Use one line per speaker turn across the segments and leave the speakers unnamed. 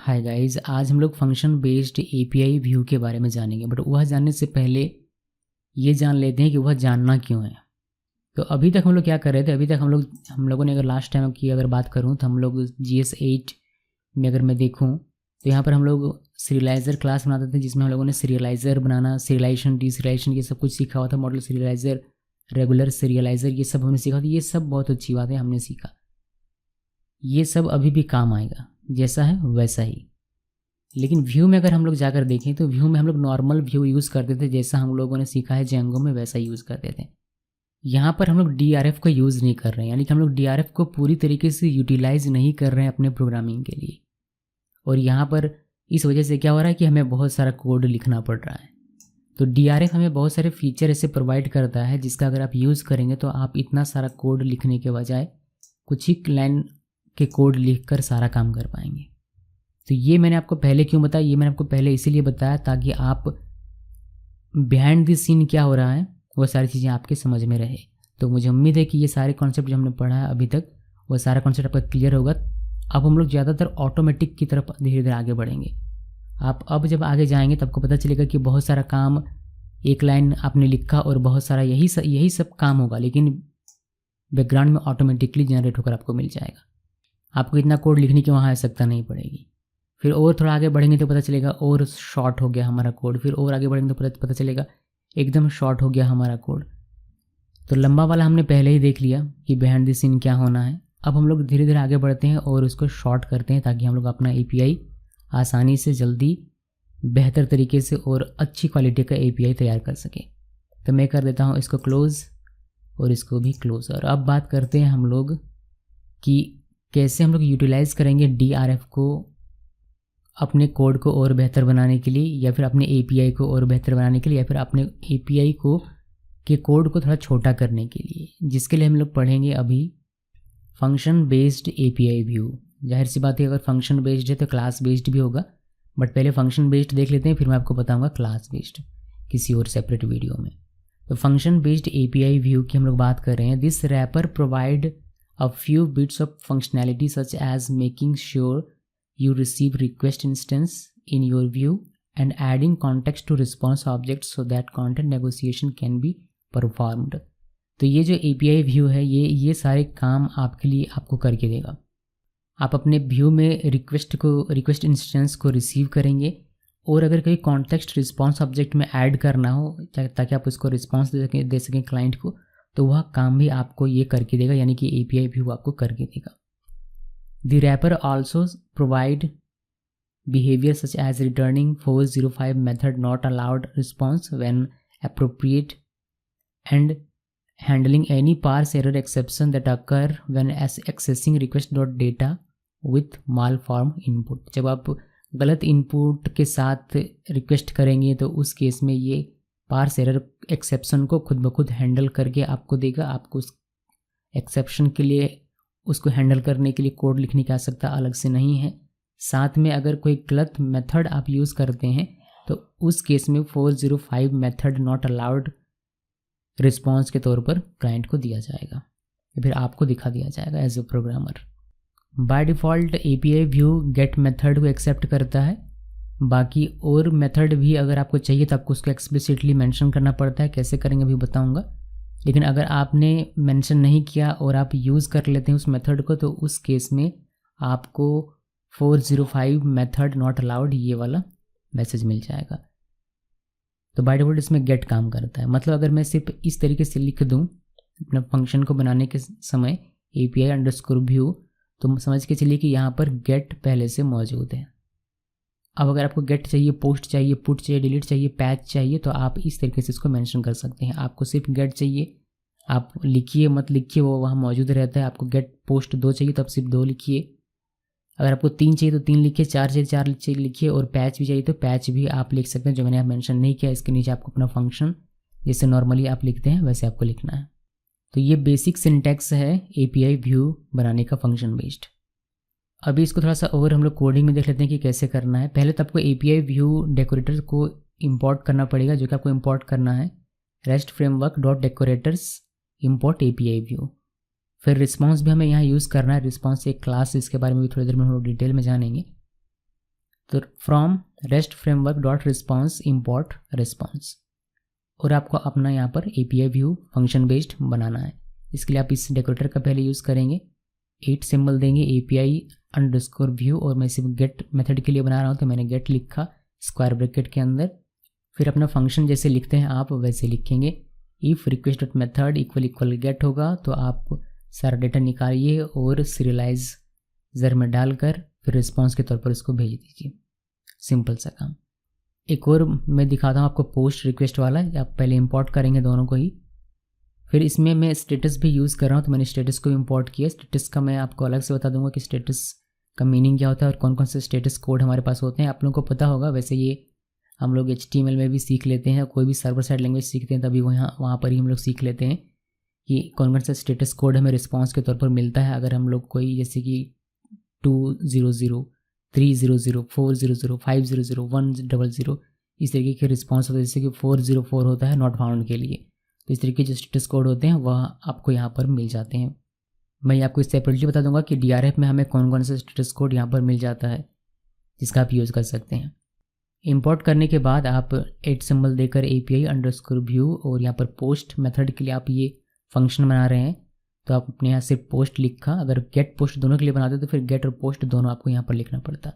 Hi guys, आज हम लोग फंक्शन बेस्ड एपीआई व्यू के बारे में जानेंगे। बट वह जानने से पहले ये जान लेते हैं कि वह जानना क्यों है। तो अभी तक हम लोग क्या कर रहे थे। अभी तक हम लोगों ने अगर लास्ट टाइम की अगर बात करूं तो हम लोग GS8 में अगर मैं देखूं तो यहाँ पर हम लोग सीरियलाइज़र क्लास बनाते थे, जिसमें हम लोगों ने सीरियलाइज़र बनाना, सीरियलाइजेशन, डीसीरियलाइजेशन ये सब कुछ सीखा हुआ था। मॉडल सीरियलाइज़र, रेगुलर सीरियलाइज़र ये सब हमने सीखा था। ये सब बहुत अच्छी बात है, हमने सीखा। ये सब अभी भी काम आएगा, जैसा है वैसा ही। लेकिन व्यू में अगर हम लोग जाकर देखें तो व्यू में हम लोग नॉर्मल व्यू यूज़ करते थे, जैसा हम लोगों ने सीखा है जेंगो में वैसा यूज़ करते थे। यहाँ पर हम लोग DRF को यूज़ नहीं कर रहे हैं, यानी कि हम लोग DRF को पूरी तरीके से यूटिलाइज नहीं कर रहे हैं अपने प्रोग्रामिंग के लिए। और यहाँ पर इस वजह से क्या हो रहा है कि हमें बहुत सारा कोड लिखना पड़ रहा है। तो DRF हमें बहुत सारे फीचर ऐसे प्रोवाइड करता है जिसका अगर आप यूज़ करेंगे तो आप इतना सारा कोड लिखने के बजाय कुछ ही लाइन के कोड लिख कर सारा काम कर पाएंगे। तो ये मैंने आपको पहले क्यों बताया, ये मैंने आपको पहले इसीलिए बताया ताकि आप बिहाइंड द सीन क्या हो रहा है वो सारी चीज़ें आपके समझ में रहे। तो मुझे उम्मीद है कि ये सारे कॉन्सेप्ट जो हमने पढ़ा है अभी तक वो सारा कॉन्सेप्ट आपका क्लियर होगा। अब हम लोग ज़्यादातर ऑटोमेटिक की तरफ धीरे धीरे आगे बढ़ेंगे। आप अब जब आगे जाएंगे तब आपको पता चलेगा कि बहुत सारा काम एक लाइन आपने लिखा और बहुत सारा यही सब काम होगा, लेकिन बैकग्राउंड में ऑटोमेटिकली जनरेट होकर आपको मिल जाएगा। आपको इतना कोड लिखने की वहाँ आवश्यकता नहीं पड़ेगी। फिर और थोड़ा आगे बढ़ेंगे तो पता चलेगा और शॉर्ट हो गया हमारा कोड। फिर और आगे बढ़ेंगे तो पता चलेगा एकदम शॉर्ट हो गया हमारा कोड। तो लंबा वाला हमने पहले ही देख लिया कि बिहाइंड द सीन क्या होना है। अब हम लोग धीरे धीरे आगे बढ़ते हैं और उसको शॉर्ट करते हैं ताकि हम लोग अपना API आसानी से, जल्दी, बेहतर तरीके से और अच्छी क्वालिटी का API तैयार कर सकें। तो मैं कर देता हूँ इसको क्लोज़ और इसको भी क्लोज़। और अब बात करते हैं हम लोग कि कैसे हम लोग यूटिलाइज़ करेंगे DRF को अपने कोड को और बेहतर बनाने के लिए, या फिर अपने API को और बेहतर बनाने के लिए, या फिर अपने API को के कोड को थोड़ा छोटा करने के लिए, जिसके लिए हम लोग पढ़ेंगे अभी फंक्शन बेस्ड API व्यू। जाहिर सी बात है, अगर फंक्शन बेस्ड है तो क्लास बेस्ड भी होगा, बट पहले फंक्शन बेस्ड देख लेते हैं, फिर मैं आपको बताऊंगा क्लास बेस्ड किसी और सेपरेट वीडियो में। तो फंक्शन बेस्ड API व्यू की हम लोग बात कर रहे हैं। This wrapper provide a few bits of functionality such as making sure you receive request instance in your view and adding context to response objects so that content negotiation can be performed। तो ये जो API view है ये सारे काम आपके लिए आपको करके देगा। आप अपने व्यू में रिक्वेस्ट इंस्टेंस को रिसीव करेंगे, और अगर कोई कॉन्टेक्स्ट रिस्पॉन्स ऑब्जेक्ट में ऐड करना हो ताकि आप उसको रिस्पॉन्स दे सकें क्लाइंट को, तो वह काम भी आपको ये करके देगा, यानी कि API व्यू आपको करके देगा। The wrapper also provide behaviour such as returning 405 method not allowed response when appropriate and handling any parse error exception that occur when accessing request dot data with malformed input. जब आप गलत input के साथ request करेंगे तो उस case में ये पार्स एरर एक्सेप्शन को खुद ब खुद हैंडल करके आपको देगा। आपको उस एक्सेप्शन के लिए, उसको हैंडल करने के लिए कोड लिखने की आवश्यकता अलग से नहीं है। साथ में अगर कोई गलत मेथड आप यूज़ करते हैं तो उस केस में 405 मेथड नॉट अलाउड रिस्पॉन्स के तौर पर क्लाइंट को दिया जाएगा, या फिर आपको दिखा दिया जाएगा as a programmer. By default API view get method को एक्सेप्ट करता है। बाकी और मेथड भी अगर आपको चाहिए तो आपको उसको एक्सप्लिसिटली मेंशन करना पड़ता है। कैसे करेंगे अभी बताऊंगा। लेकिन अगर आपने मेंशन नहीं किया और आप यूज़ कर लेते हैं उस मेथड को, तो उस केस में आपको 405 मेथड नॉट अलाउड ये वाला मैसेज मिल जाएगा। तो बाय डिफ़ॉल्ट इसमें गेट काम करता है। मतलब अगर मैं सिर्फ इस तरीके से लिख दूँ अपने फंक्शन को बनाने के समय API अंडरस्कोर व्यू, तो समझ के चलिए कि यहाँ पर गेट पहले से मौजूद है। अब अगर आपको गेट चाहिए, पोस्ट चाहिए, पुट चाहिए, डिलीट चाहिए, पैच चाहिए, तो आप इस तरीके से इसको मेंशन कर सकते हैं। आपको सिर्फ गेट चाहिए, आप लिखिए मत लिखिए, वो वहाँ मौजूद रहता है। आपको गेट पोस्ट 2 चाहिए तो आप सिर्फ 2 लिखिए। अगर आपको 3 चाहिए तो 3 लिखिए, 4 चाहिए 4 लिखिए, और पैच भी चाहिए तो पैच भी आप लिख सकते हैं। जो मैंने आप मेंशन नहीं किया, इसके नीचे आपको अपना फंक्शन जैसे नॉर्मली आप लिखते हैं वैसे आपको लिखना है। तो ये बेसिक सिंटैक्स है API व्यू बनाने का फंक्शन बेस्ड। अभी इसको थोड़ा सा और हम लोग कोडिंग में देख लेते हैं कि कैसे करना है। पहले तो आपको API व्यू डेकोरेटर को इंपोर्ट करना पड़ेगा, जो कि आपको इंपोर्ट करना है rest framework dot decorators import API view. फिर रिस्पॉन्स भी हमें यहाँ यूज़ करना है। रिस्पॉन्स एक क्लास, इसके बारे में भी थोड़ी देर में हम लोग डिटेल में जानेंगे। तो from rest framework dot response import response, और आपको अपना यहाँ पर API व्यू फंक्शन बेस्ड बनाना है। इसके लिए आप इस डेकोरेटर का पहले यूज़ करेंगे, 8 सिंबल देंगे API_व्यू, और मैं सिर्फ गेट मेथड के लिए बना रहा हूँ तो मैंने गेट लिखा स्क्वायर ब्रैकेट के अंदर। फिर अपना फंक्शन जैसे लिखते हैं आप वैसे लिखेंगे, if request dot method equal get होगा तो आप सारा डेटा निकालिए और सीरियलाइजर में डालकर फिर रिस्पॉन्स के तौर पर उसको भेज दीजिए। सिंपल सा काम। एक और मैं दिखाता हूँ आपको पोस्ट रिक्वेस्ट वाला, आप पहले इंपोर्ट करेंगे दोनों को ही, फिर इसमें मैं स्टेटस भी यूज़ कर रहा हूँ तो मैंने स्टेटस को इंपोर्ट किया। स्टेटस का मैं आपको अलग से बता दूंगा कि स्टेटस का मीनिंग क्या होता है और कौन कौन से स्टेटस कोड हमारे पास होते हैं, आप लोगों को पता होगा। वैसे ये हम लोग HTML में भी सीख लेते हैं, कोई भी सर्वर साइड लैंग्वेज सीखते हैं तभी वहाँ पर ही हम लोग सीख लेते हैं कि कौन कौन सा स्टेटस कोड हमें रिस्पॉन्स के तौर पर मिलता है। अगर हम लोग कोई जैसे कि 200, 300, 400, 500, 100 इस तरीके के रिस्पॉन्स होते हैं, जैसे कि 404 होता है नॉट फाउंड के लिए। तो इस तरीके के जो स्टेटस कोड होते हैं वह आपको यहाँ पर मिल जाते हैं। मैं आपको सेपरेटली बता दूंगा कि DRF में हमें कौन कौन सा स्टेटस कोड यहाँ पर मिल जाता है जिसका आप यूज़ कर सकते हैं। इंपोर्ट करने के बाद आप 8 सिंबल देकर API_व्यू और यहाँ पर पोस्ट मेथड के लिए आप ये फंक्शन बना रहे हैं तो आप अपने यहाँ से पोस्ट लिखा। अगर गेट पोस्ट दोनों के लिए बनाते तो फिर गेट और पोस्ट दोनों आपको यहाँ पर लिखना पड़ता।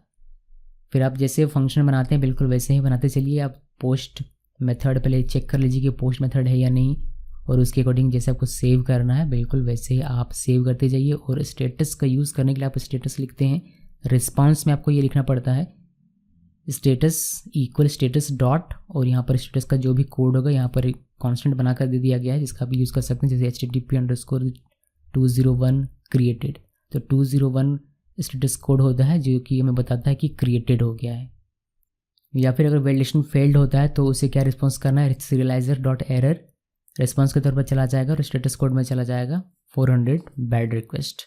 फिर आप जैसे फंक्शन बनाते हैं बिल्कुल वैसे ही बनाते चलिए। आप पोस्ट मेथड पहले चेक कर लीजिए कि पोस्ट मेथड है या नहीं, और उसके अकॉर्डिंग जैसे आपको सेव करना है बिल्कुल वैसे ही आप सेव करते जाइए। और स्टेटस का यूज़ करने के लिए आप स्टेटस लिखते हैं, रिस्पॉन्स में आपको ये लिखना पड़ता है स्टेटस इक्वल स्टेटस डॉट, और यहाँ पर स्टेटस का जो भी कोड होगा यहाँ पर कांस्टेंट बनाकर दे दिया गया है जिसका आप यूज़ कर सकते हैं, जैसे HTTP_201 क्रिएटेड। तो 201 स्टेटस कोड होता है जो कि हमें बताता है कि क्रिएटेड हो गया है। या फिर अगर वैलिडेशन फेल्ड होता है तो उसे क्या रिस्पॉन्स करना है, सीरियलाइजर डॉट एरर रिस्पॉन्स के तौर पर चला जाएगा और स्टेटस कोड में चला जाएगा 400 बैड रिक्वेस्ट।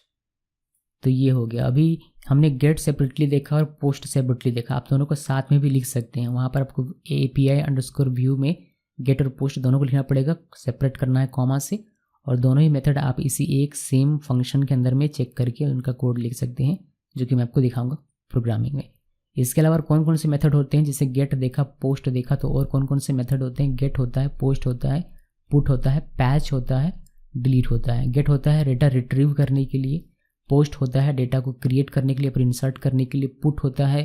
तो ये हो गया। अभी हमने गेट सेपरेटली देखा और पोस्ट सेपरेटली देखा, आप दोनों को साथ में भी लिख सकते हैं। वहाँ पर आपको API_व्यू में गेट और पोस्ट दोनों को लिखना पड़ेगा, सेपरेट करना है कॉमा से, और दोनों ही मेथड आप इसी एक सेम फंक्शन के अंदर में चेक करके उनका कोड लिख सकते हैं, जो कि मैं आपको दिखाऊंगा प्रोग्रामिंग में। इसके अलावा कौन कौन से मेथड होते हैं, जैसे गेट देखा, पोस्ट देखा, तो और कौन कौन से मेथड होते हैं। गेट होता है, पोस्ट होता है, पुट होता है, पैच होता है, डिलीट होता है। गेट होता है डेटा रिट्रीव करने के लिए, पोस्ट होता है डेटा को क्रिएट करने के लिए, फिर इंसर्ट करने के लिए, पुट होता है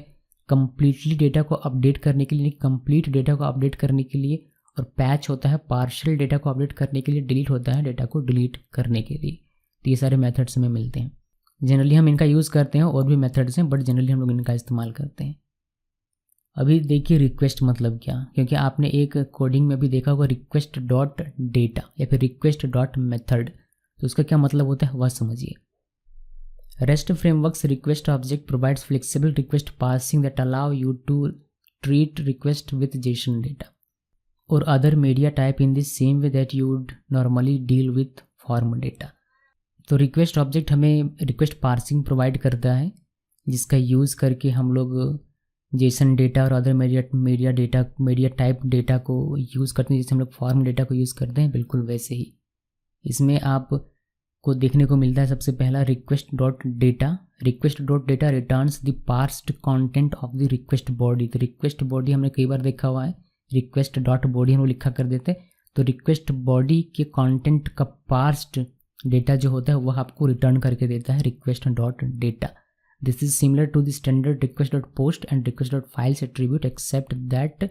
कंप्लीटली डेटा को अपडेट करने के लिए, कंप्लीट डेटा को अपडेट करने के लिए, और पैच होता है पार्शियल डेटा को अपडेट करने के लिए, डिलीट होता है डेटा को डिलीट करने के लिए। तो ये सारे मेथड्स हमें मिलते हैं। जनरली हम इनका यूज़ करते हैं, और भी मेथड्स हैं बट जनरली हम लोग इनका इस्तेमाल करते हैं। अभी देखिए रिक्वेस्ट मतलब क्या, क्योंकि आपने एक कोडिंग में भी देखा होगा रिक्वेस्ट डॉट डेटा या फिर रिक्वेस्ट डॉट मेथड, तो उसका क्या मतलब होता है वह समझिए। REST framework's request object provides flexible request parsing that allow you to treat request with JSON data or other media type in the same way that you would normally deal with form data। तो request object हमें request parsing provide करता है जिसका use करके हम लोग Jason data और other media type data को यूज़ करते हैं, जैसे हम लोग फॉर्म डेटा को यूज़ करते हैं बिल्कुल वैसे ही। इसमें आप को देखने को मिलता है सबसे पहला request dot data. Request dot data returns the parsed content of the request body. तो रिक्वेस्ट बॉडी हमने कई बार देखा हुआ है, रिक्वेस्ट डॉट बॉडी हम लोग लिखा कर देते हैं। तो रिक्वेस्ट बॉडी के कंटेंट का पार्स्ड डेटा जो होता है वह आपको रिटर्न करके देता है request dot data. This is similar to the standard request dot post and request dot files attribute except that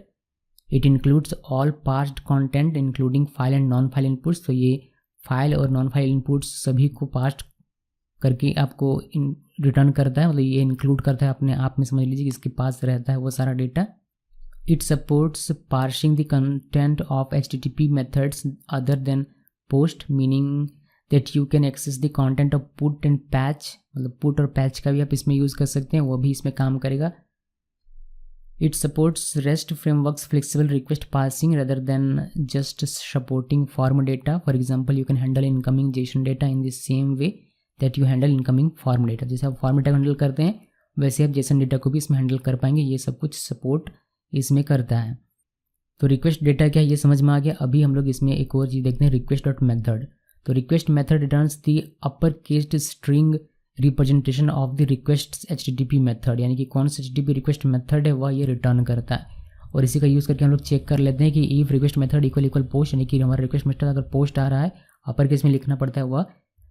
it includes all parsed content including file and non file inputs. तो ये file और non file inputs सभी को पास करके आपको return करता है, मतलब ये इंक्लूड करता है अपने आप में, समझ लीजिए कि इसके पास रहता है वो सारा data. It supports parsing the content of HTTP methods other than post, meaning that you can access the content of put and patch. मतलब पुट और पैच का भी आप इसमें यूज़ कर सकते हैं, वो भी इसमें काम करेगा। It supports REST framework's flexible request parsing rather than just supporting form data. For example, you can handle incoming JSON data in the same way that you handle incoming form data। जैसे आप form data handle करते हैं वैसे आप JSON data को भी इसमें handle कर पाएंगे। ये सब कुछ सपोर्ट इसमें करता है। तो रिक्वेस्ट डेटा क्या है ये समझ में आ गया। अभी हम लोग इसमें एक और चीज़ देखते हैं, रिक्वेस्ट डॉट मेथड। तो request method returns the upper केस्ड string representation of the request HTTP method, यानी कि कौन सा HTTP रिक्वेस्ट मेथड है वह ये रिटर्न करता है। और इसी का यूज़ करके हम लोग चेक कर लेते हैं कि if request method equal post, यानी कि हमारा रिक्वेस्ट मेथड अगर पोस्ट आ रहा है अपर केस में लिखना पड़ता है वह,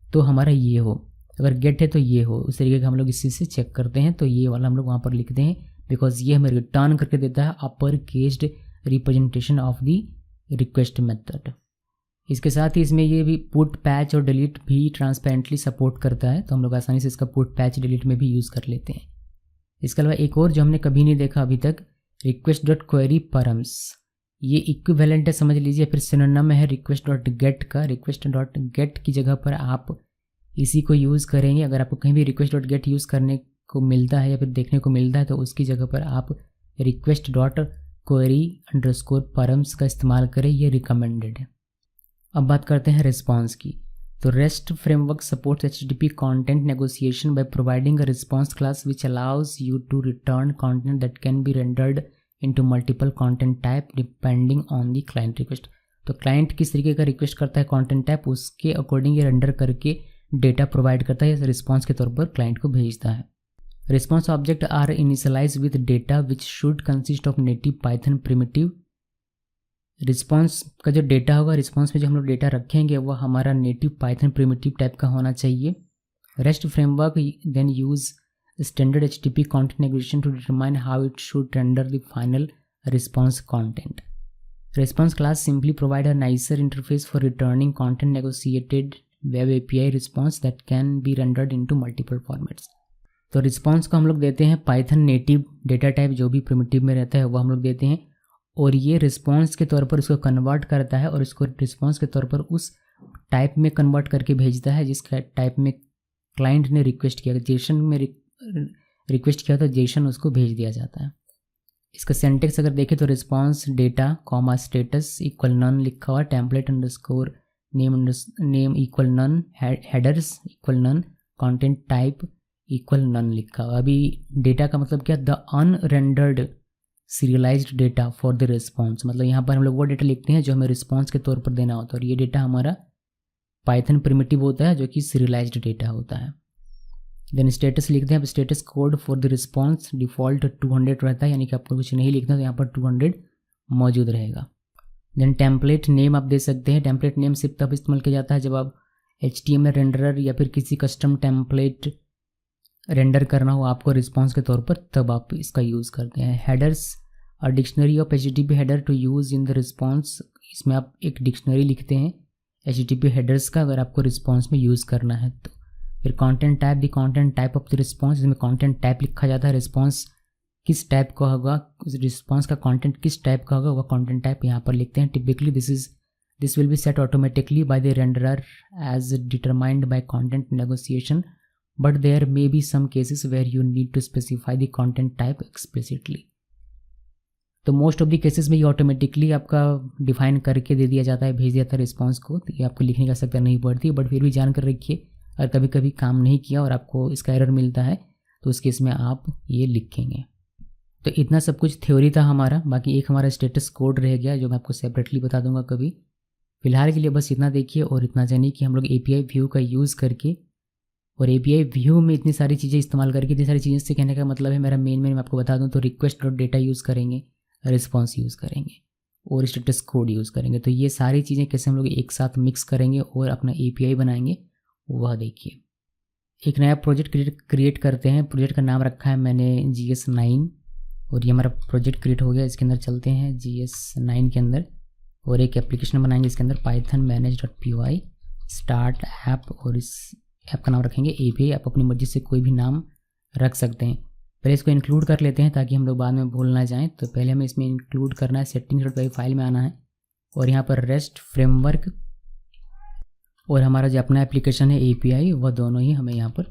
तो हमारा ये हो, अगर गेट है तो ये हो। उस तरीके का हम लोग इसी से चेक करते हैं, तो ये वाला हम लोग वहाँ पर लिखते हैं, बिकॉज ये हमें रिटर्न करके देता है upper cased representation of the request method. इसके साथ ही इसमें ये भी पुट पैच और डिलीट भी ट्रांसपेरेंटली सपोर्ट करता है, तो हम लोग आसानी से इसका पुट पैच डिलीट में भी यूज़ कर लेते हैं। इसके अलावा एक और जो हमने कभी नहीं देखा अभी तक, रिक्वेस्ट डॉट क्वेरी परम्स, ये इक्विवेलेंट है समझ लीजिए, फिर सिनोनिम है रिक्वेस्ट डॉट गेट का। रिक्वेस्ट डॉट गेट की जगह पर आप इसी को यूज़ करेंगे। अगर आपको कहीं भी रिक्वेस्ट डॉट गेट यूज़ करने को मिलता है या फिर देखने को मिलता है तो उसकी जगह पर आप request dot query underscore params का इस्तेमाल करें, ये रिकमेंडेड है। अब बात करते हैं रिस्पॉन्स की। तो rest framework supports HTTP content negotiation by providing a response class which allows you to return content that can be rendered into multiple content type depending on the client request. तो client किस तरीके का request करता है content type, उसके according ये render करके data provide करता है, रिस्पॉन्स के तौर पर क्लाइंट को भेजता है। Response object are initialize with data which should consist of native Python primitive. Response का जो डेटा होगा, रिस्पॉन्स में जो हम लोग डेटा रखेंगे वह हमारा नेटिव पाइथन प्रिमिटिव टाइप का होना चाहिए। Rest framework then use standard HTTP content negotiation to determine how it should render the final response content. Response class simply provide a nicer interface for returning content negotiated web API response that can be rendered into multiple formats. तो response को हम लोग देते हैं Python native data type, जो भी primitive में रहता है वह हम लोग देते हैं, और ये रिस्पॉन्स के तौर पर उसको कन्वर्ट करता है और इसको रिस्पॉन्स के तौर पर उस टाइप में कन्वर्ट करके भेजता है जिस टाइप में क्लाइंट ने रिक्वेस्ट किया। जेसन में रिक्वेस्ट किया तो जेसन उसको भेज दिया जाता है। इसका सिंटैक्स अगर देखें तो response data comma status equal none लिखा हुआ, template underscore name equal none, headers equal none, content type equal none लिखा हुआ। अभी डेटा का मतलब क्या, the unrendered serialised data for the response, मतलब यहाँ पर हम लोग वो डेटा लिखते हैं जो हमें रिस्पॉन्स के तौर पर देना होता है, और ये डेटा हमारा पाइथन प्रिमिटिव होता है जो कि सीरियलाइज्ड डेटा होता है। देन स्टेटस लिखते हैं। अब status code for the response default 200 रहता है, यानी कि आपको कुछ नहीं लिखना तो यहाँ पर 200 मौजूद रहेगा। देन टेम्पलेट नेम आप दे सकते हैं। टेम्पलेट नेम सिर्फ तब इस्तेमाल किया जाता है जब आप HTML रेंडरर या फिर किसी कस्टम टेम्पलेट रेंडर करना हो आपको रिस्पॉन्स के तौर पर, तब आप इसका यूज़ करते हैं। हेडर्स और dictionary of HTTP header to use in the response, इसमें आप एक डिक्शनरी लिखते हैं HTTP हेडर्स का अगर आपको रिस्पॉन्स में यूज़ करना है तो। फिर content type, the content type of the response, इसमें कंटेंट टाइप लिखा जाता है, रिस्पॉन्स किस टाइप का होगा, रिस्पॉन्स का कंटेंट किस टाइप का होगा वह कंटेंट टाइप यहाँ पर लिखते हैं। Typically this will be set automatically by the renderer as determined by content negotiation, but there may be some cases where you need to specify the content type explicitly. तो most of the cases में ये automatically आपका define करके दे दिया जाता है, भेज दिया जाता है रिस्पॉन्स को, तो ये आपको लिखने की आवश्यकता नहीं पड़ती, बट फिर भी जान कर रखिए अगर कभी कभी काम नहीं किया और आपको इसका एरर मिलता है तो उस केस में आप ये लिखेंगे। तो इतना सब कुछ थ्योरी था हमारा, बाकी एक हमारा स्टेटस कोड रह गया जो मैं आपको सेपरेटली बता दूंगा कभी। फिलहाल के लिए बस इतना देखिए और इतना जानिए कि हम लोग API व्यू का यूज़ करके और API व्यू में इतनी सारी चीज़ें इस्तेमाल करके, इतनी सारी चीज़ें से कहने का मतलब है मेरा मेन मैं आपको बता दूँ तो रिक्वेस्ट डॉट डेटा यूज़ करेंगे, रिस्पॉन्स यूज़ करेंगे और स्टेटस कोड यूज़ करेंगे। तो ये सारी चीज़ें कैसे हम लोग एक साथ मिक्स करेंगे और अपना API बनाएंगे वह देखिए। एक नया प्रोजेक्ट क्रिएट करते हैं। प्रोजेक्ट का नाम रखा है मैंने GS9 और ये हमारा प्रोजेक्ट क्रिएट हो गया। इसके अंदर चलते हैं GS9 के अंदर और एक एप्लीकेशन बनाएंगे इसके अंदर python manage.py स्टार्ट ऐप, और इस ऐप का नाम रखेंगे API। आप अपनी मर्जी से कोई भी नाम रख सकते हैं। पहले इसको इंक्लूड कर लेते हैं ताकि हम लोग बाद में भूल ना जाएं। तो पहले हमें इसमें इंक्लूड करना है, settings.py फाइल में आना है और यहाँ पर रेस्ट फ्रेमवर्क और हमारा जो अपना एप्लीकेशन है API वह दोनों ही हमें यहाँ पर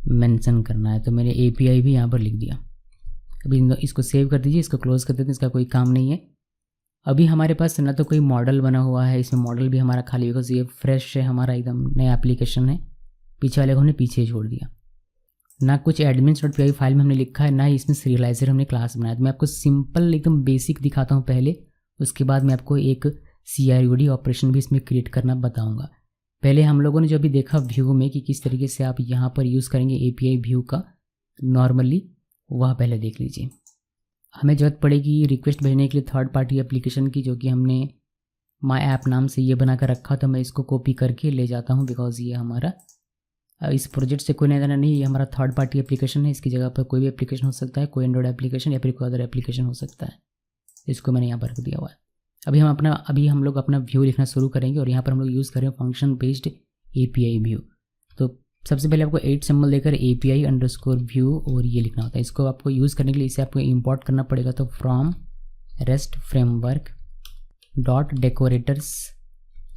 मेंशन करना है। तो मैंने API भी यहाँ पर लिख दिया। अभी इसको सेव कर दीजिए, इसको क्लोज कर देते हैं, इसका कोई काम नहीं है। अभी हमारे पास ना तो कोई मॉडल बना हुआ है, इसमें मॉडल भी हमारा खाली, बिकॉज ये फ्रेश है, हमारा एकदम नया एप्लीकेशन है, पीछे वाले को हमने पीछे छोड़ दिया। ना कुछ admins.py फाइल में हमने लिखा है, ना ही इसमें सीरियलाइजर हमने क्लास बनाया। तो मैं आपको सिंपल एकदम बेसिक दिखाता हूँ पहले, उसके बाद मैं आपको एक CRUD ऑपरेशन भी इसमें क्रिएट करना बताऊँगा। पहले हम लोगों ने जो अभी देखा व्यू में कि किस तरीके से आप यहाँ पर यूज़ करेंगे API व्यू का नॉर्मली, वह पहले देख लीजिए। हमें ज़रूरत पड़ेगी रिक्वेस्ट भेजने के लिए थर्ड पार्टी एप्लीकेशन की, जो कि हमने माई ऐप नाम से ये बना कर रखा। तो मैं इसको कॉपी करके ले जाता हूँ, बिकॉज ये हमारा इस प्रोजेक्ट से कोई लेना नहीं, ये हमारा थर्ड पार्टी एप्लीकेशन है। इसकी जगह पर कोई भी एप्लीकेशन हो सकता है, कोई एंड्रॉइड एप्लीकेशन या फिर कोई अदर एप्लीकेशन हो सकता है। इसको मैंने यहाँ पर रख दिया हुआ है। अभी हम लोग अपना व्यू लिखना शुरू करेंगे और यहाँ पर हम लोग यूज़ करें फंक्शन बेस्ड API व्यू। तो सबसे पहले आपको 8 सिंबल देकर API_व्यू और ये लिखना होता है। इसको आपको यूज़ करने के लिए इसे आपको इंपोर्ट करना पड़ेगा। तो from rest framework dot decorators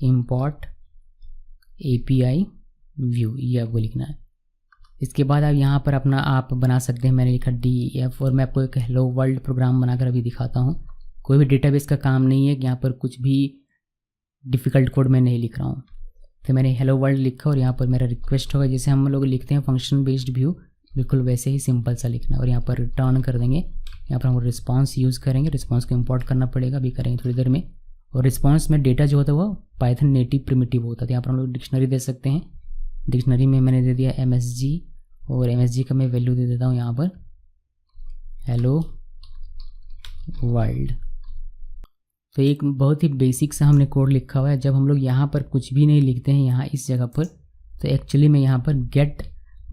import API view, ये आपको लिखना है। इसके बाद आप यहाँ पर अपना आप बना सकते हैं। मैंने लिखा DEF और मैं आपको एक हेलो वर्ल्ड प्रोग्राम बनाकर अभी दिखाता हूँ। कोई भी डेटाबेस का काम नहीं है कि यहाँ पर कुछ भी डिफ़िकल्ट कोड मैं नहीं लिख रहा हूँ। तो मैंने हेलो वर्ल्ड लिखा और यहाँ पर मेरा रिक्वेस्ट होगा जैसे हम लोग लिखते हैं फंक्शन बेस्ड व्यू, बिल्कुल वैसे ही सिंपल सा लिखना। और यहाँ पर रिटर्न कर देंगे। यहाँ पर हम रिस्पॉन्स यूज़ करेंगे, रिस्पॉन्स को इंपोर्ट करना पड़ेगा, अभी करेंगे थोड़ी देर में। और रिस्पॉन्स में डेटा जो होता है वो पाइथन नेटिव प्रिमिटिव होता है। यहाँ पर हम लोग डिक्शनरी दे सकते हैं। डिक्शनरी में मैंने दे दिया MSG और MSG का मैं वैल्यू दे देता हूँ यहाँ पर हेलो वर्ल्ड। तो एक बहुत ही बेसिक सा हमने कोड लिखा हुआ है। जब हम लोग यहाँ पर कुछ भी नहीं लिखते हैं यहाँ इस जगह पर, तो एक्चुअली में यहाँ पर गेट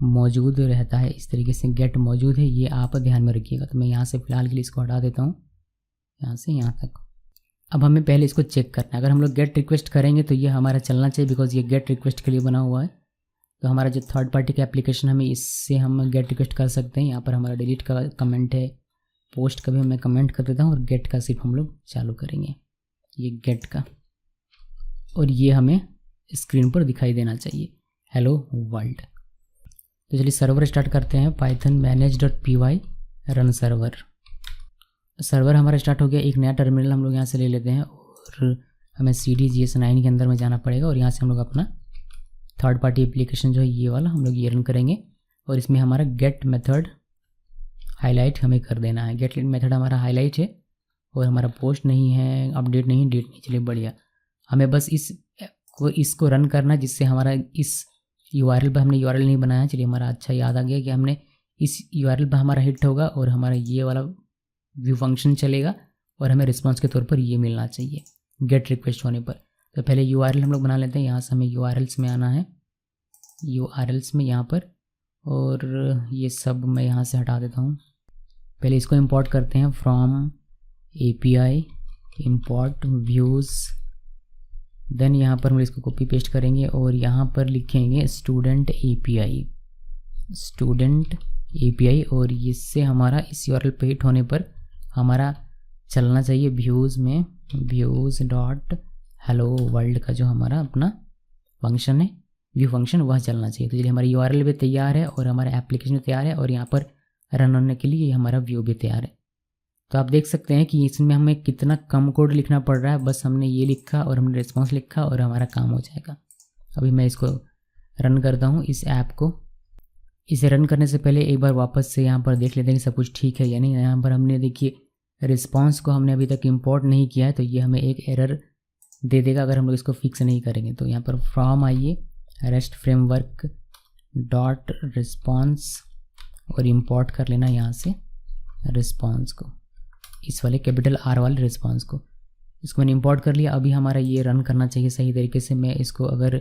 मौजूद रहता है। इस तरीके से गेट मौजूद है, ये आप ध्यान में रखिएगा। तो मैं यहाँ से फ़िलहाल के लिए इसको हटा देता हूँ, यहाँ से यहाँ तक। अब हमें पहले इसको चेक करना है। अगर हम लोग गेट रिक्वेस्ट करेंगे तो ये हमारा चलना चाहिए, बिकॉज ये गेट रिक्वेस्ट के लिए बना हुआ है। तो हमारा जो थर्ड पार्टी का एप्लीकेशन हमें इससे हम गेट रिक्वेस्ट कर सकते हैं। यहाँ पर हमारा डिलीट का कमेंट है, पोस्ट का भी मैं कमेंट कर देता हूँ और गेट का सिर्फ हम लोग चालू करेंगे, ये गेट का। और ये हमें स्क्रीन पर दिखाई देना चाहिए हेलो वर्ल्ड। तो चलिए सर्वर स्टार्ट करते हैं। python manage.py रन सर्वर हमारा स्टार्ट हो गया। एक नया टर्मिनल हम लोग यहाँ से ले लेते हैं और हमें cdgs9 के अंदर में जाना पड़ेगा और यहाँ से हम लोग अपना थर्ड पार्टी एप्लीकेशन जो है ये वाला हम लोग ये रन करेंगे। और इसमें हमारा गेट मेथड हाईलाइट हमें कर देना है। गेट मेथड हमारा हाईलाइट है और हमारा पोस्ट नहीं है, अपडेट नहीं, डेट नहीं। चलिए बढ़िया। हमें बस इसको रन करना, जिससे हमारा इस URL पर हमने URL नहीं बनाया। चलिए हमारा अच्छा याद आ गया कि हमने इस URL पर हमारा हिट होगा और हमारा ये वाला व्यू फंक्शन चलेगा और हमें रिस्पॉन्स के तौर पर ये मिलना चाहिए गेट रिक्वेस्ट होने पर। तो पहले URL हम लोग बना लेते हैं। यहाँ से हमें URLs में आना है, URLs में यहाँ पर, और ये सब मैं यहाँ से हटा देता हूँ। पहले इसको इंपोर्ट करते हैं from API import views। Then यहाँ पर हम इसको कॉपी पेस्ट करेंगे और यहाँ पर लिखेंगे स्टूडेंट API और इससे हमारा इस URL पे हिट होने पर हमारा चलना चाहिए व्यूज़ में व्यूज़ डॉट हेलो वर्ल्ड का जो हमारा अपना फंक्शन है, व्यू फंक्शन, वह चलना चाहिए। तो चलिए हमारी URL भी तैयार है और हमारा एप्लीकेशन तैयार है और यहाँ पर रन होने के लिए हमारा व्यू भी तैयार है। तो आप देख सकते हैं कि इसमें हमें कितना कम कोड लिखना पड़ रहा है। बस हमने ये लिखा और हमने रिस्पॉन्स लिखा और हमारा काम हो जाएगा। अभी मैं इसको रन करता हूँ इस ऐप को। इसे रन करने से पहले एक बार वापस से यहाँ पर देख लेते हैं कि सब कुछ ठीक है या नहीं। यहाँ पर हमने देखिए रिस्पॉन्स को हमने अभी तक इंपोर्ट नहीं किया है, तो ये हमें एक एरर दे देगा अगर हम लोग इसको फिक्स नहीं करेंगे। तो यहाँ पर फ्रॉम आइए रेस्ट फ्रेमवर्क डॉट रिस्पॉन्स और इंपोर्ट कर लेना यहाँ से रिस्पॉन्स को, इस वाले कैपिटल R वाले रिस्पॉन्स को। इसको मैंने इंपोर्ट कर लिया। अभी हमारा ये रन करना चाहिए सही तरीके से। मैं इसको अगर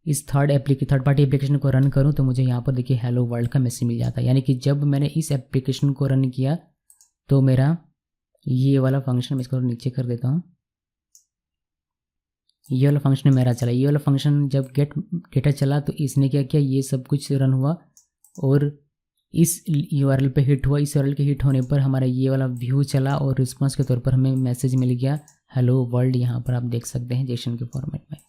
इस थर्ड पार्टी एप्लीकेशन को रन करूं तो मुझे यहाँ पर देखिए हेलो वर्ल्ड का मैसेज मिल जाता है। यानी कि जब मैंने इस एप्लीकेशन को रन किया तो मेरा ये वाला फंक्शन, मैं इसको नीचे कर देता हूँ, ये वाला फंक्शन मेरा चला। ये वाला फंक्शन जब गेटर चला तो इसने क्या किया, ये सब कुछ रन हुआ और इस URL पे हिट हुआ। इस URL के हिट होने पर हमारा ये वाला व्यू चला और रिस्पॉन्स के तौर पर हमें मैसेज मिल गया हेलो वर्ल्ड। यहाँ पर आप देख सकते हैं जेसन के फॉर्मेट में।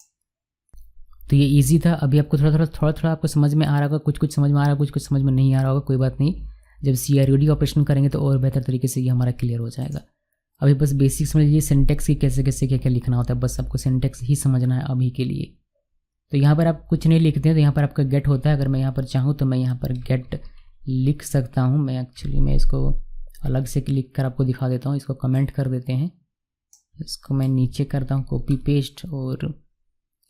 तो ये इजी था। अभी आपको थोड़ा थोड़ा आपको समझ में आ रहा होगा, कुछ समझ में आ रहा होगा, कुछ समझ में नहीं आ रहा होगा, कोई बात नहीं। जब CRUD ऑपरेशन करेंगे तो और बेहतर तरीके से ये हमारा क्लियर हो जाएगा। अभी बस बेसिक समझ लीजिए सिंटेक्स की कैसे कैसे क्या क्या लिखना होता है, बस आपको सिंटेक्स ही समझना है अभी के लिए। तो यहाँ पर आप कुछ नहीं लिखते हैं तो यहाँ पर आपका गेट होता है। अगर मैं यहाँ पर चाहूँ तो मैं यहाँ पर गेट लिख सकता हूँ। मैं इसको अलग से लिख कर आपको दिखा देता हूँ। इसको कमेंट कर देते हैं, इसको मैं नीचे करता हूँ कॉपी पेस्ट और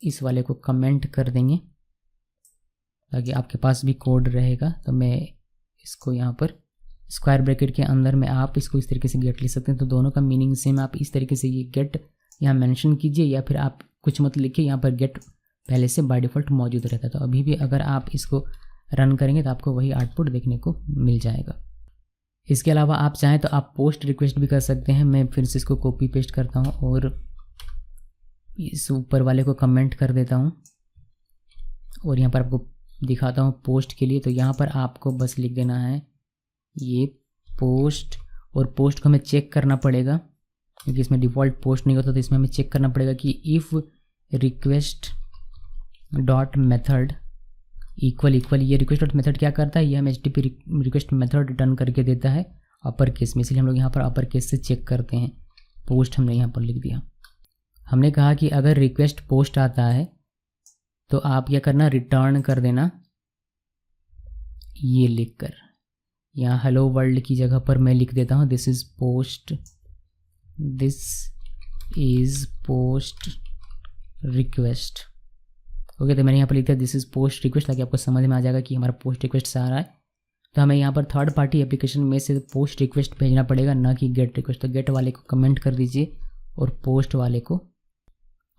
इस वाले को कमेंट कर देंगे ताकि आपके पास भी कोड रहेगा। तो मैं इसको यहाँ पर स्क्वायर ब्रैकेट के अंदर में आप इसको इस तरीके से गेट लिख सकते हैं। तो दोनों का मीनिंग सेम, आप इस तरीके से ये गेट यहाँ मेंशन कीजिए या फिर आप कुछ मत लिखिए, यहाँ पर गेट पहले से बाय डिफ़ॉल्ट मौजूद रहता है। तो अभी भी अगर आप इसको रन करेंगे तो आपको वही आउटपुट देखने को मिल जाएगा। इसके अलावा आप चाहें तो आप पोस्ट रिक्वेस्ट भी कर सकते हैं। मैं फिर से इसको कॉपी पेस्ट करता हूँ और इस ऊपर वाले को कमेंट कर देता हूँ और यहाँ पर आपको दिखाता हूँ पोस्ट के लिए। तो यहाँ पर आपको बस लिख देना है ये पोस्ट, और पोस्ट को हमें चेक करना पड़ेगा क्योंकि इसमें डिफ़ॉल्ट पोस्ट नहीं होता। तो इसमें हमें चेक करना पड़ेगा कि if request dot method equal ये रिक्वेस्ट डॉट मेथड क्या करता है, ये हमें HTTP रिक्वेस्ट मेथड रिटर्न करके देता है अपर केस में, इसलिए हम लोग यहाँ पर अपर केस से चेक करते हैं। पोस्ट हमने यहाँ पर लिख दिया। हमने कहा कि अगर रिक्वेस्ट पोस्ट आता है तो आप क्या करना, रिटर्न कर देना ये लिखकर। यहाँ हेलो वर्ल्ड की जगह पर मैं लिख देता हूँ this is post request. Okay, तो मैंने यहाँ पर लिख दिया दिस इज़ पोस्ट रिक्वेस्ट ताकि आपको समझ में आ जाएगा कि हमारा पोस्ट रिक्वेस्ट से आ रहा है। तो हमें यहाँ पर थर्ड पार्टी एप्लीकेशन में से पोस्ट रिक्वेस्ट भेजना पड़ेगा, ना कि गेट रिक्वेस्ट। तो गेट वाले को कमेंट कर दीजिए और पोस्ट वाले को